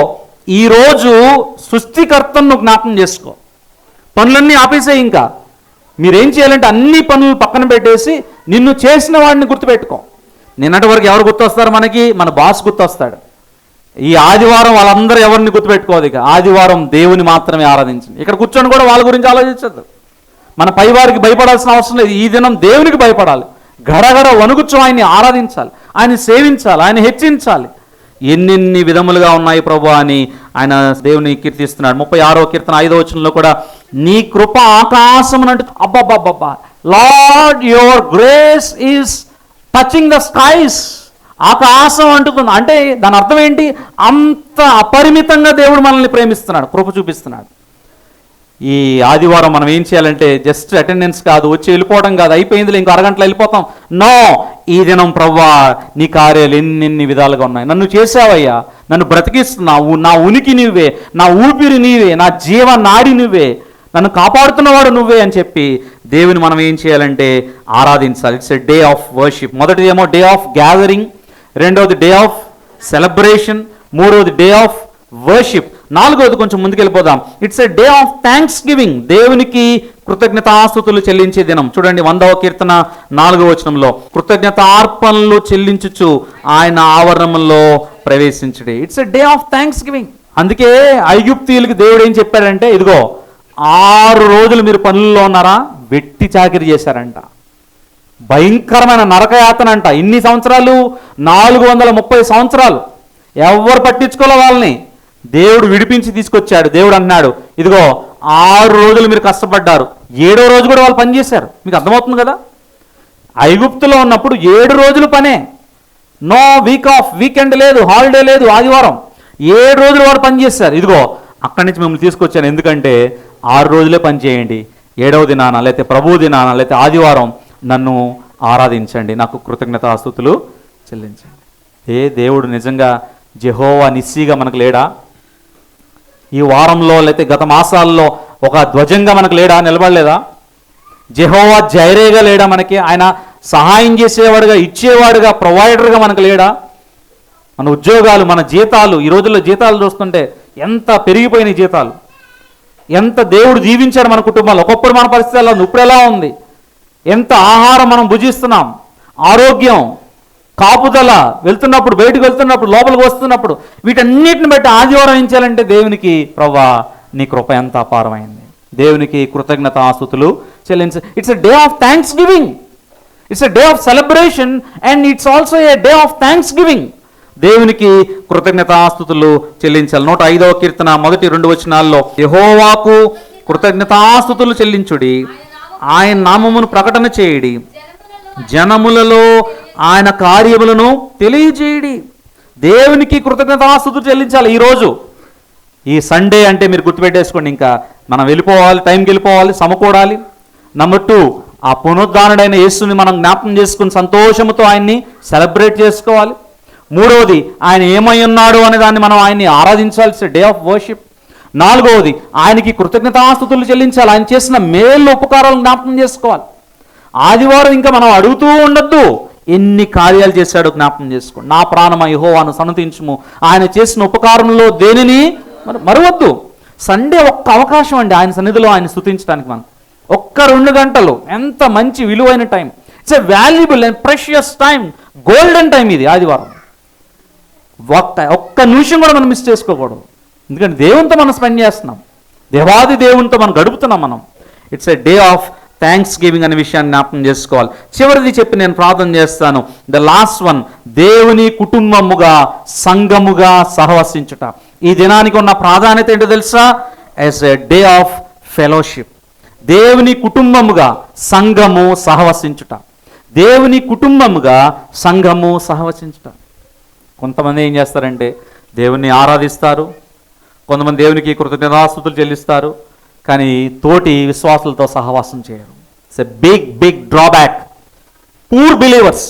Speaker 1: ఈరోజు సృష్టికర్తను నువ్వు జ్ఞాపకం చేసుకో, పనులన్నీ ఆపేసాయి. ఇంకా మీరేం చేయాలంటే అన్ని పనులు పక్కన పెట్టేసి నిన్ను చేసిన వాడిని గుర్తుపెట్టుకో. నిన్నటి వరకు ఎవరు గుర్తొస్తారు మనకి? మన బాస్ గుర్తొస్తాడు. ఈ ఆదివారం వాళ్ళందరూ ఎవరిని గుర్తుపెట్టుకోదు. ఇక ఆదివారం దేవుని మాత్రమే ఆరాధించండి. ఇక్కడ కూర్చొని కూడా వాళ్ళ గురించి ఆలోచించద్దు. మన పైవారికి భయపడాల్సిన అవసరం లేదు. ఈ దినం దేవునికి భయపడాలి. గడగడ వణుకుచు ఆయన్ని ఆరాధించాలి, ఆయన సేవించాలి, ఆయన హెచ్చించాలి. ఎన్నెన్ని విధములుగా ఉన్నాయి ప్రభు అని ఆయన దేవుని కీర్తిస్తున్నాడు. 36వ కీర్తన 5వ వచనంలో కూడా నీ కృప ఆకాశమునంటు, అబ్బబ్బబ్బబ్బా, lord your grace is touching the skies. ఆకాశం అంటుతుంది అంటే దాని అర్థం ఏంటి? అంత అపరిమితంగా దేవుడు మనల్ని ప్రేమిస్తున్నాడు, కృప చూపిస్తున్నాడు. ఈ ఆదివారం మనం ఏం చేయాలంటే జస్ట్ అటెండెన్స్ కాదు, వచ్చి వెళ్ళిపోవడం కాదు, అయిపోయింది ఇంకో అరగంటలో వెళ్ళిపోతాం. నో, ఈ దినం ప్రవ్వా నీ కార్యాలు ఎన్ని విధాలుగా ఉన్నాయి. నన్ను చేసావయ్యా, నన్ను బ్రతికిస్తున్నావు, నా ఉనికి నువ్వే, నా ఊపిరి నీవే, నా జీవనాడి నువ్వే, నన్ను కాపాడుతున్నవాడు నువ్వే అని చెప్పి దేవుని మనం ఏం చేయాలంటే ఆరాధించాలి. It's a day of worship. మొదటిది ఏమో డే ఆఫ్ గ్యాదరింగ్, రెండవది డే ఆఫ్ సెలబ్రేషన్, మూడవది డే ఆఫ్ వర్షిప్, నాలుగవది కొంచెం ముందుకెళ్ళిపోదాం. It's a day of thanksgiving. దేవునికి కృతజ్ఞతాస్తుతులు చెల్లించే దినం. చూడండి 100వ కీర్తన 4వ వచనంలో, కృతజ్ఞతార్పణలు చెల్లించుచు ఆయన ఆవరణంలో ప్రవేశించడే. It's a day of thanksgiving. అందుకే ఐగుప్తీయులకి దేవుడు ఏం చెప్పాడంటే, ఇదిగో 6 రోజులు మీరు పనుల్లో ఉన్నారా, వెట్టి చాకిరి చేశారంట, భయంకరమైన నరకయాతన అంట. ఇన్ని సంవత్సరాలు, 430 సంవత్సరాలు ఎవరు పట్టించుకోలే వాళ్ళని. దేవుడు విడిపించి తీసుకొచ్చాడు. దేవుడు అన్నాడు, ఇదిగో 6 రోజులు మీరు కష్టపడ్డారు, 7వ రోజు కూడా వాళ్ళు పనిచేశారు. మీకు అర్థమవుతుంది కదా? ఐగుప్తులో ఉన్నప్పుడు 7 రోజులు పనే, నో వీక్ ఆఫ్, వీకెండ్ లేదు, హాలిడే లేదు, ఆదివారం 7 రోజులు వాడు పనిచేశారు. ఇదిగో అక్కడి నుంచి మిమ్మల్ని తీసుకొచ్చాను, ఎందుకంటే 6 రోజులే పని చేయండి, 7వ దినాన లేకపోతే ప్రభు దినాన లేకపోతే ఆదివారం నన్ను ఆరాధించండి, నాకు కృతజ్ఞతాస్తుతులు చెల్లించండి. దేవుడు నిజంగా జెహోవా నిస్సీగా మనకు లేడా? ఈ వారంలో లేకపోతే గత మాసాల్లో ఒక ధ్వజంగా మనకు లేడా, నిలబడలేదా? జెహోవా జైరేగా లేడా మనకి? ఆయన సహాయం చేసేవాడుగా, ఇచ్చేవాడుగా, ప్రొవైడర్గా మనకు లేడా? మన ఉద్యోగాలు, మన జీతాలు, ఈ రోజుల్లో జీతాలు చూస్తుంటే ఎంత పెరిగిపోయినాయి జీతాలు, ఎంత దేవుడు జీవించాడు మన కుటుంబాల్లో. ఒకప్పుడు మన పరిస్థితి ఎలా ఉంది, ఇప్పుడు ఎలా ఉంది, ఎంత ఆహారం మనం భుజిస్తున్నాం, ఆరోగ్యం, కాపుదల, వెళ్తున్నప్పుడు, బయటకు వెళ్తున్నప్పుడు, లోపలికి వస్తున్నప్పుడు, వీటన్నిటిని బట్టి ఆదివారం ఏం చేయాలంటే దేవునికి, ప్రవ్వా నీ కృప ఎంత అపారమైంది, దేవునికి కృతజ్ఞతాస్తుతులు చెల్లించ. It's a day of thanksgiving, it's a day of celebration and it's also a day of thanksgiving. దేవునికి కృతజ్ఞతాస్తుతులు చెల్లించాలి. 105వ కీర్తన 1-2 వచనాల్లో, యెహోవాకు కృతజ్ఞతాస్తుతులు చెల్లించుడి, ఆయన నామమును ప్రకటన చేయడి, జనములలో ఆయన కార్యములను తెలియజేయడి. దేవునికి కృతజ్ఞతాస్తుతులు చెల్లించాలి. ఈరోజు ఈ సండే అంటే మీరు గుర్తుపెట్టేసుకోండి, ఇంకా మనం వెళ్ళిపోవాలి, టైంకి వెళ్ళిపోవాలి, సమకూడాలి. నెంబర్ 2, ఆ పునరుద్ధానుడైన యేసుని మనం జ్ఞాపకం చేసుకుని సంతోషంతో ఆయన్ని సెలబ్రేట్ చేసుకోవాలి. మూడవది, ఆయన ఏమై ఉన్నాడు అనే దాన్ని మనం ఆయన్ని ఆరాధించాల్సి డే ఆఫ్ వర్షిప్. నాలుగవది, ఆయనకి కృతజ్ఞతాస్తుతులు చెల్లించాలి, ఆయన చేసిన మేలు ఉపకారాలను జ్ఞాపకం చేసుకోవాలి. ఆదివారం ఇంకా మనం అడుగుతూ ఉండొద్దు, ఎన్ని కార్యాలు చేశాడో జ్ఞాపకం చేసుకోండి. నా ప్రాణమా యెహోవాను సన్నతించుము, ఆయన చేసిన ఉపకారంలో దేనిని మరవద్దు. సండే ఒక్క అవకాశం అండి ఆయన సన్నిధిలో ఆయన స్తుతించడానికి. మనం ఒక్క 2 గంటలు, ఎంత మంచి విలువైన time. It's a valuable and precious time, golden time ఇది ఆదివారం. ఒక్క నిమిషం కూడా మనం మిస్ చేసుకోకూడదు, ఎందుకంటే దేవునితో మనం స్పెండ్ చేస్తున్నాం, దేవాది దేవునితో మనం గడుపుతున్నాం మనం. It's a day of thanks giving అనే విషయాన్ని జ్ఞాపకం చేసుకోవాలి. చివరిది చెప్పి నేను ప్రార్థన చేస్తాను. ద లాస్ట్ వన్, దేవుని కుటుంబముగా, సంఘముగా సహవసించుట. ఈ దినానికి ఉన్న ప్రాధాన్యత ఏంటో తెలుసా? As a day of fellowship. దేవుని కుటుంబముగా సంఘము సహవసించుట, దేవుని కుటుంబముగా సంఘము సహవసించుట. కొంతమంది ఏం చేస్తారంటే దేవుణ్ణి ఆరాధిస్తారు, కొంతమంది దేవునికి కృతజ్ఞతాస్తుతులు చెల్లిస్తారు, కానీ తోటి విశ్వాసులతో సహవాసం చేయరు. It's a big drawback. Poor believers,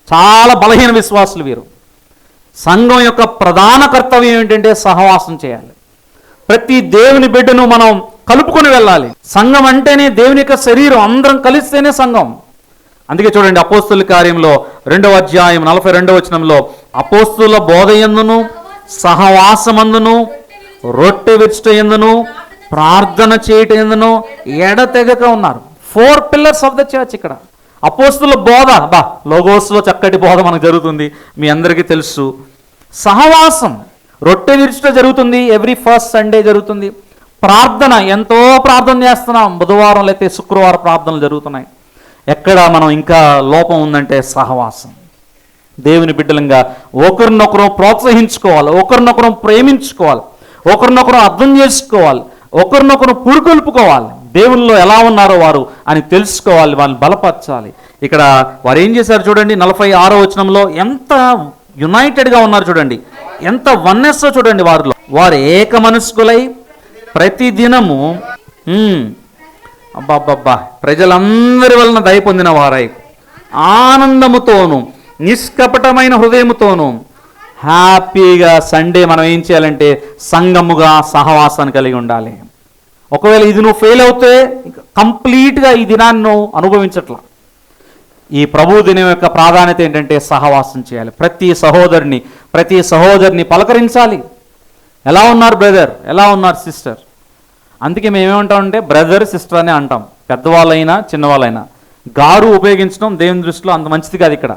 Speaker 1: చాలా బలహీన విశ్వాసులు వీరు. సంఘం యొక్క ప్రధాన కర్తవ్యం ఏంటంటే సహవాసం చేయాలి. ప్రతి దేవుని బిడ్డను మనం కలుపుకొని వెళ్ళాలి. సంఘం అంటేనే దేవుని యొక్క శరీరం, అందరం కలిస్తేనే సంఘం. అందుకే చూడండి, అపోస్తుల కార్యంలో 2వ అధ్యాయం 42వ వచనంలో, అపోస్తుల బోధయందును సహవాసమందును రొట్టె విరుచుట యందును ప్రార్థన చేయట యందును ఎడతెగక ఉన్నారు. 4 పిల్లర్స్ ఆఫ్ ద చర్చ్. ఇక్కడ అపోస్తుల బోధ, లోగోస్లో చక్కటి బోధ మనకు జరుగుతుంది, మీ అందరికీ తెలుసు. సహవాసం, రొట్టె విరుచుట జరుగుతుంది, ఎవ్రీ ఫస్ట్ సండే జరుగుతుంది. ప్రార్థన, ఎంతో ప్రార్థన చేస్తున్నాం, బుధవారం లేకపోతే శుక్రవారం ప్రార్థనలు జరుగుతున్నాయి. ఎక్కడ మనం ఇంకా లోపం ఉందంటే సహవాసం. దేవుని బిడ్డలంగా ఒకరినొకరు ప్రోత్సహించుకోవాలి, ఒకరినొకరు ప్రేమించుకోవాలి, ఒకరినొకరు అర్థం చేసుకోవాలి, ఒకరినొకరు పురుకొల్పుకోవాలి. దేవుల్లో ఎలా ఉన్నారో వారు అని తెలుసుకోవాలి, వాళ్ళని బలపరచాలి. ఇక్కడ వారు ఏం చేశారు చూడండి, 46వ వచనంలో ఎంత యునైటెడ్గా ఉన్నారు చూడండి, ఎంత వన్నెస్ చూడండి వారిలో. వారు ఏక మనస్కులై ప్రతిదినము అబ్బాబ్బా ప్రజలందరి వలన దయ పొందిన వారై ఆనందముతోనూ నిష్కపటమైన హృదయముతోనూ హ్యాపీగా సండే మనం ఏం చేయాలంటే సంఘముగా సహవాసాన్ని కలిగి ఉండాలి. ఒకవేళ ఇది నువ్వు ఫెయిల్ అవుతే కంప్లీట్గా ఈ దినాన్ని నువ్వు అనుభవించట్లా. ఈ ప్రభు దినం యొక్క ప్రాధాన్యత ఏంటంటే సహవాసం చేయాలి. ప్రతి సహోదరిని పలకరించాలి. ఎలా ఉన్నారు బ్రదర్, ఎలా ఉన్నారు సిస్టర్. అందుకే మేమేమంటామంటే బ్రదర్ సిస్టర్ అని అంటాం, పెద్దవాళ్ళైనా చిన్నవాళ్ళైనా. గారు ఉపయోగించడం దేవుని దృష్టిలో అంత మంచిది కాదు. ఇక్కడ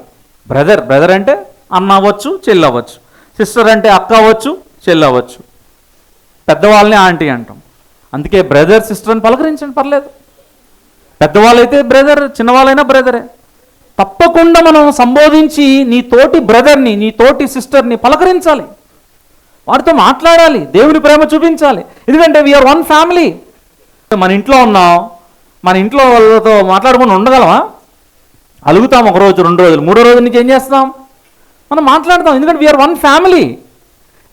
Speaker 1: బ్రదర్ అంటే అన్న అవ్వచ్చు, చెల్లి అవ్వచ్చు. సిస్టర్ అంటే అక్క అవ్వచ్చు, చెల్లి అవ్వచ్చు. పెద్దవాళ్ళని ఆంటీ అంటాం. అందుకే బ్రదర్ సిస్టర్ అని పలకరించండి, పర్లేదు. పెద్దవాళ్ళైతే బ్రదర్, చిన్నవాళ్ళైనా బ్రదరే. తప్పకుండా మనం సంబోధించి నీ తోటి బ్రదర్ని, నీ తోటి సిస్టర్ని పలకరించాలి, వారితో మాట్లాడాలి, దేవుని ప్రేమ చూపించాలి. ఎందుకంటే వీఆర్ వన్ ఫ్యామిలీ. మన ఇంట్లో ఉన్నాం, మన ఇంట్లో వాళ్ళతో మాట్లాడుకుని ఉండగలమా? అలుగుతాం 1 రోజు, 2 రోజులు, 3వ రోజు నుంచి ఏం చేస్తాం? మనం మాట్లాడతాం. ఎందుకంటే we are one family.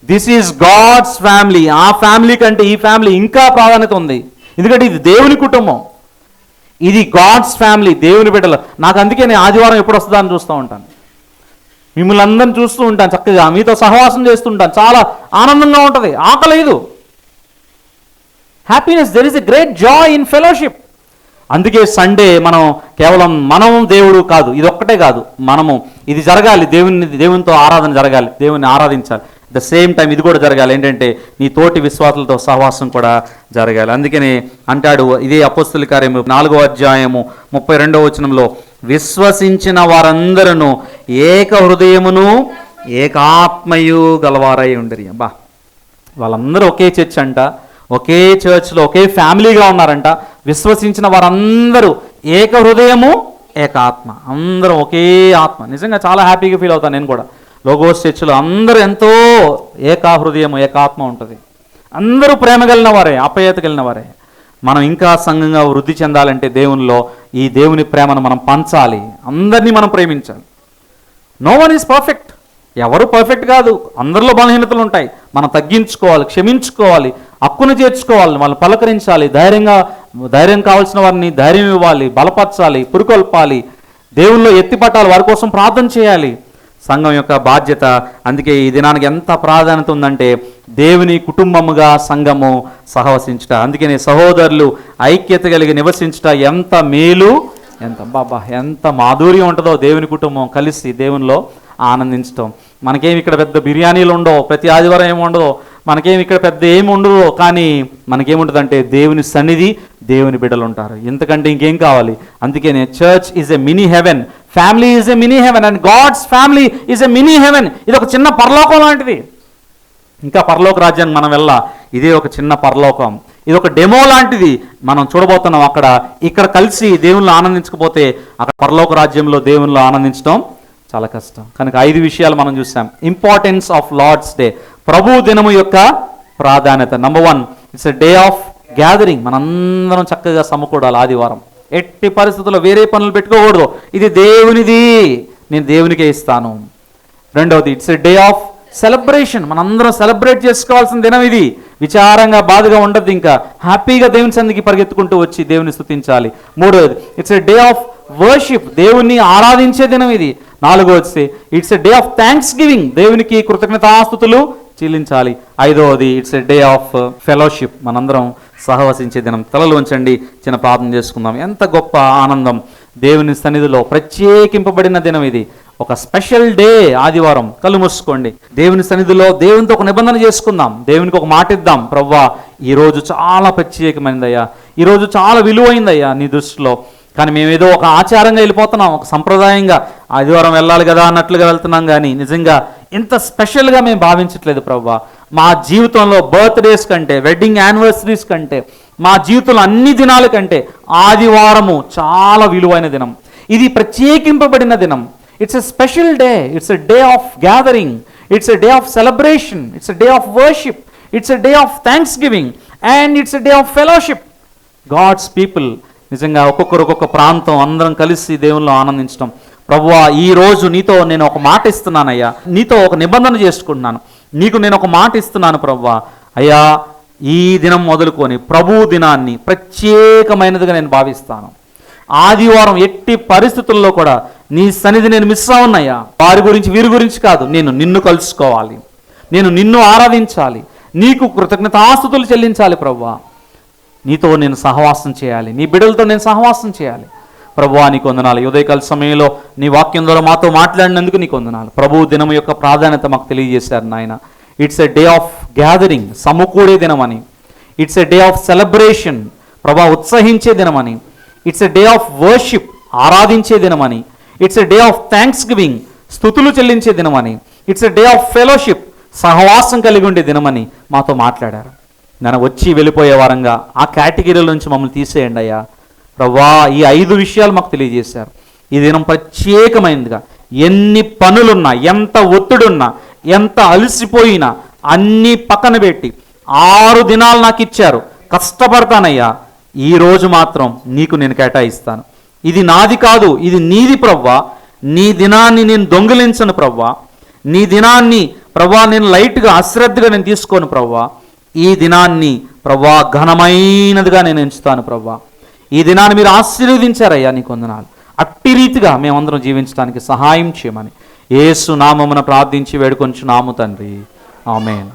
Speaker 1: This is God's family. ఆ ఫ్యామిలీ కంటే ఈ ఫ్యామిలీ ఇంకా ప్రాధాన్యత ఉంది. ఎందుకంటే ఇది దేవుని కుటుంబం, ఇది గాడ్స్ ఫ్యామిలీ, దేవుని బిడ్డలు. నాకు అందుకే నేను ఆదివారం ఎప్పుడు వస్తుందా అని చూస్తూ ఉంటాను. మిమ్మల్ని అందరిని చూస్తూ ఉంటాను, చక్కగా మీతో సహవాసం చేస్తుంటాను, చాలా ఆనందంగా ఉంటుంది. ఆకలేదు, happiness, there is a great joy in fellowship. అందుకే సండే మనం కేవలం మనం దేవుడు కాదు, ఇది ఒక్కటే కాదు, మనము ఇది జరగాలి, దేవునితో ఆరాధన జరగాలి, దేవుని ఆరాధించాలి. ద సేమ్ టైం ఇది కూడా జరగాలి, ఏంటంటే నీ తోటి విశ్వాసులతో సహవాసం కూడా జరగాలి. అందుకని అంటాడు, ఇదే అపోస్తుల కార్యము 4వ అధ్యాయము 32వ వచనంలో, విశ్వసించిన వారందరూ ఏక హృదయమును ఏకాత్మయు గలవారై ఉండరి. వాళ్ళందరూ ఒకే చర్చ్ అంట, ఒకే చర్చ్లో ఒకే ఫ్యామిలీగా ఉన్నారంట. విశ్వసించిన వారందరూ ఏక హృదయము ఏకాత్మ, అందరం ఒకే ఆత్మ. నిజంగా చాలా హ్యాపీగా ఫీల్ అవుతాను నేను కూడా. లోగోస్ చర్చ్లో అందరూ ఎంతో ఏకా హృదయం ఏకాత్మ ఉంటుంది. అందరూ ప్రేమ కలిగిన వారే, ఆప్యాయత కలిగిన వారే. మనం ఇంకా సంఘంగా వృద్ధి చెందాలంటే దేవునిలో ఈ దేవుని ప్రేమను మనం పంచాలి, అందరినీ మనం ప్రేమించాలి. నో వన్ ఈజ్ పర్ఫెక్ట్, ఎవరు పర్ఫెక్ట్ కాదు, అందరిలో బలహీనతలు ఉంటాయి. మనం తగ్గించుకోవాలి, క్షమించుకోవాలి, హక్కును చేర్చుకోవాలి, వాళ్ళని పలకరించాలి, ధైర్యం కావాల్సిన వారిని ధైర్యం ఇవ్వాలి, బలపరచాలి, పురుకొల్పాలి, దేవుల్లో ఎత్తిపట్టాలి, వారి కోసం ప్రార్థన చేయాలి. సంఘం యొక్క బాధ్యత. అందుకే ఈ దినానికి ఎంత ప్రాధాన్యత ఉందంటే దేవుని కుటుంబముగా సంఘము సహవసించుట. అందుకనే సహోదరులు ఐక్యత కలిగి నివసించుట ఎంత మేలు, ఎంత మాధుర్యం ఉంటుందో దేవుని కుటుంబం కలిసి దేవునిలో ఆనందించటం. మనకేమి ఇక్కడ పెద్ద బిర్యానీలు ఉండవు, ప్రతి ఆదివారం ఏమి ఉండదు, మనకేమి ఇక్కడ పెద్ద ఏమి ఉండదు, కానీ మనకేముంటుందంటే దేవుని సన్నిధి, దేవుని బిడ్డలు ఉంటారు. ఇంతకంటే ఇంకేం కావాలి? అందుకనే church is a mini heaven, family is a mini heaven, and God's family is a mini heaven. ఇది ఒక చిన్న పరలోకం లాంటిది. ఇంకా పరలోక రాజ్యాన్ని మనం ఇదే ఒక చిన్న పరలోకం, ఇది ఒక డెమో లాంటిది. మనం చూడబోతున్నాం ఇక్కడ కలిసి దేవుళ్ళు ఆనందించకపోతే అక్కడ పరలోక రాజ్యంలో దేవుళ్ళు ఆనందించడం చాలా కష్టం. కనుక 5 విషయాలు మనం చూసాం. ఇంపార్టెన్స్ ఆఫ్ లార్డ్స్ డే, ప్రభు దినము యొక్క ప్రాధాన్యత. Number 1, it's a day of gathering. మనందరం చక్కగా సమకూడాలి ఆదివారం. ఎట్టి పరిస్థితుల్లో వేరే పనులు పెట్టుకోకూడదు. ఇది దేవునిది, నేను దేవునికే ఇస్తాను. రెండవది it's a day of celebration. మనందరం సెలబ్రేట్ చేసుకోవాల్సిన దినం ఇది. విచారంగా బాధగా ఉండద్దు, ఇంకా హ్యాపీగా దేవుని సన్నిధికి పరిగెత్తుకుంటూ వచ్చి దేవుని స్తుతించాలి. మూడవది it's a day of worship, దేవుణ్ణి ఆరాధించే దినం ఇది. నాలుగవది it's a day of thanksgiving, దేవునికి కృతజ్ఞతాస్తుతులు చెల్లించాలి. ఐదవది it's a day of fellowship, మనందరం సహవసించే దినం. తలలు ఉంచండి, చిన్న ప్రార్థన చేసుకుందాం. ఎంత గొప్ప ఆనందం, దేవుని సన్నిధిలో ప్రత్యేకింపబడిన దినం ఇది. ఒక స్పెషల్ డే ఆదివారం. కళ్ళు మూసుకోండి, దేవుని సన్నిధిలో దేవునితో ఒక నిబంధన చేసుకుందాం. దేవునికి ఒక మాట ఇద్దాం, ప్రవ్వా ఈరోజు చాలా ప్రత్యేకమైనదయ్యా, ఈరోజు చాలా విలువైందయ్యా నీ దృష్టిలో. కానీ మేమేదో ఒక ఆచారంగా వెళ్ళిపోతున్నాం, ఒక సంప్రదాయంగా ఆదివారం వెళ్ళాలి కదా అన్నట్లుగా వెళ్తున్నాం, కానీ నిజంగా ఇంత స్పెషల్గా మేము భావించట్లేదు ప్రవ్వా. మా జీవితంలో బర్త్డేస్ కంటే, వెడ్డింగ్ యానివర్సరీస్ కంటే, మా జీవితంలో అన్ని దినాల కంటే ఆదివారము చాలా విలువైన దినం. ఇది ప్రత్యేకింపబడిన దినం. It's a special day, it's a day of gathering, it's a day of celebration, it's a day of worship, it's a day of thanksgiving and it's a day of fellowship. God's people నిజంగా ఒక్కొక్కరు ఒక్కొక్క ప్రాంతం అందరం కలిసి దేవుల్లో ఆనందించడం. ప్రభువా ఈరోజు నీతో నేను ఒక మాట ఇస్తున్నానయ్యా, నీతో ఒక నిబంధన చేసుకుంటున్నాను, నీకు నేను ఒక మాట ఇస్తున్నాను ప్రభువా. అయ్యా ఈ దినం మొదలుకొని ప్రభువు దినాన్ని ప్రత్యేకమైనదిగా నేను భావిస్తాను. ఆదివారం ఎట్టి పరిస్థితుల్లో కూడా నీ సన్నిధి నేను మిస్ అవునయ్యా. వారి గురించి వీరి గురించి కాదు, నేను నిన్ను కలుసుకోవాలి, నేను నిన్ను ఆరాధించాలి, నీకు కృతజ్ఞతాస్తుతులు చెల్లించాలి ప్రభువా. నీతో నేను సహవాసం చేయాలి, నీ బిడ్డలతో నేను సహవాసం చేయాలి. ప్రభువా నీకు వందనాలు. ఉదయకాల సమయంలో నీ వాక్యం ద్వారా మాతో మాట్లాడినందుకు నీకు వందనాలు. ప్రభువు దినం యొక్క ప్రాధాన్యత మాకు తెలియజేశారు నాయన. It's a day of gathering, సమకూడే దినమని. It's a day of celebration, ప్రభా ఉత్సహించే దినమని. It's a day of worship, ఆరాధించే దినమని. It's a day of thanksgiving, స్తుతులు చెల్లించే దినమని. It's a day of fellowship, సహవాసం కలిగి ఉండే దినమని మాతో మాట్లాడారు. నన్ను వచ్చి వెళ్ళిపోయే వారంగా ఆ కేటగిరీల నుంచి మమ్మల్ని తీసేయండి అయ్యా. ప్రభా ఈ 5 విషయాలు మాకు తెలియజేశారు. ఈ దినం ప్రత్యేకమైనదిగా, ఎన్ని పనులున్నా, ఎంత ఒత్తిడున్నా, ఎంత అలసిపోయినా అన్నీ పక్కన పెట్టి 6 దినాలు నాకు ఇచ్చారు, కష్టపడతానయ్యా. ఈరోజు మాత్రం నీకు నేను కేటాయిస్తాను. ఇది నాది కాదు, ఇది నీది ప్రవ్వా. నీ దినాన్ని నేను దొంగిలించను ప్రవ్వా. నీ దినాన్ని ప్రవ్వా నేను లైట్గా అశ్రద్ధగా నేను తీసుకోను ప్రవ్వా. ఈ దినాన్ని ప్రవ్వా ఘనమైనదిగా నేను ఎంచుతాను ప్రవ్వా. ఈ దినాన్ని మీరు ఆశీర్వదించారయ్యా, నీకు వందనాలు. అట్టి రీతిగా మేమందరం జీవించడానికి సహాయం చేయమని యేసు నామమున ప్రార్థించి వేడుకొంచున్నాము తండ్రి. ఆమేన్.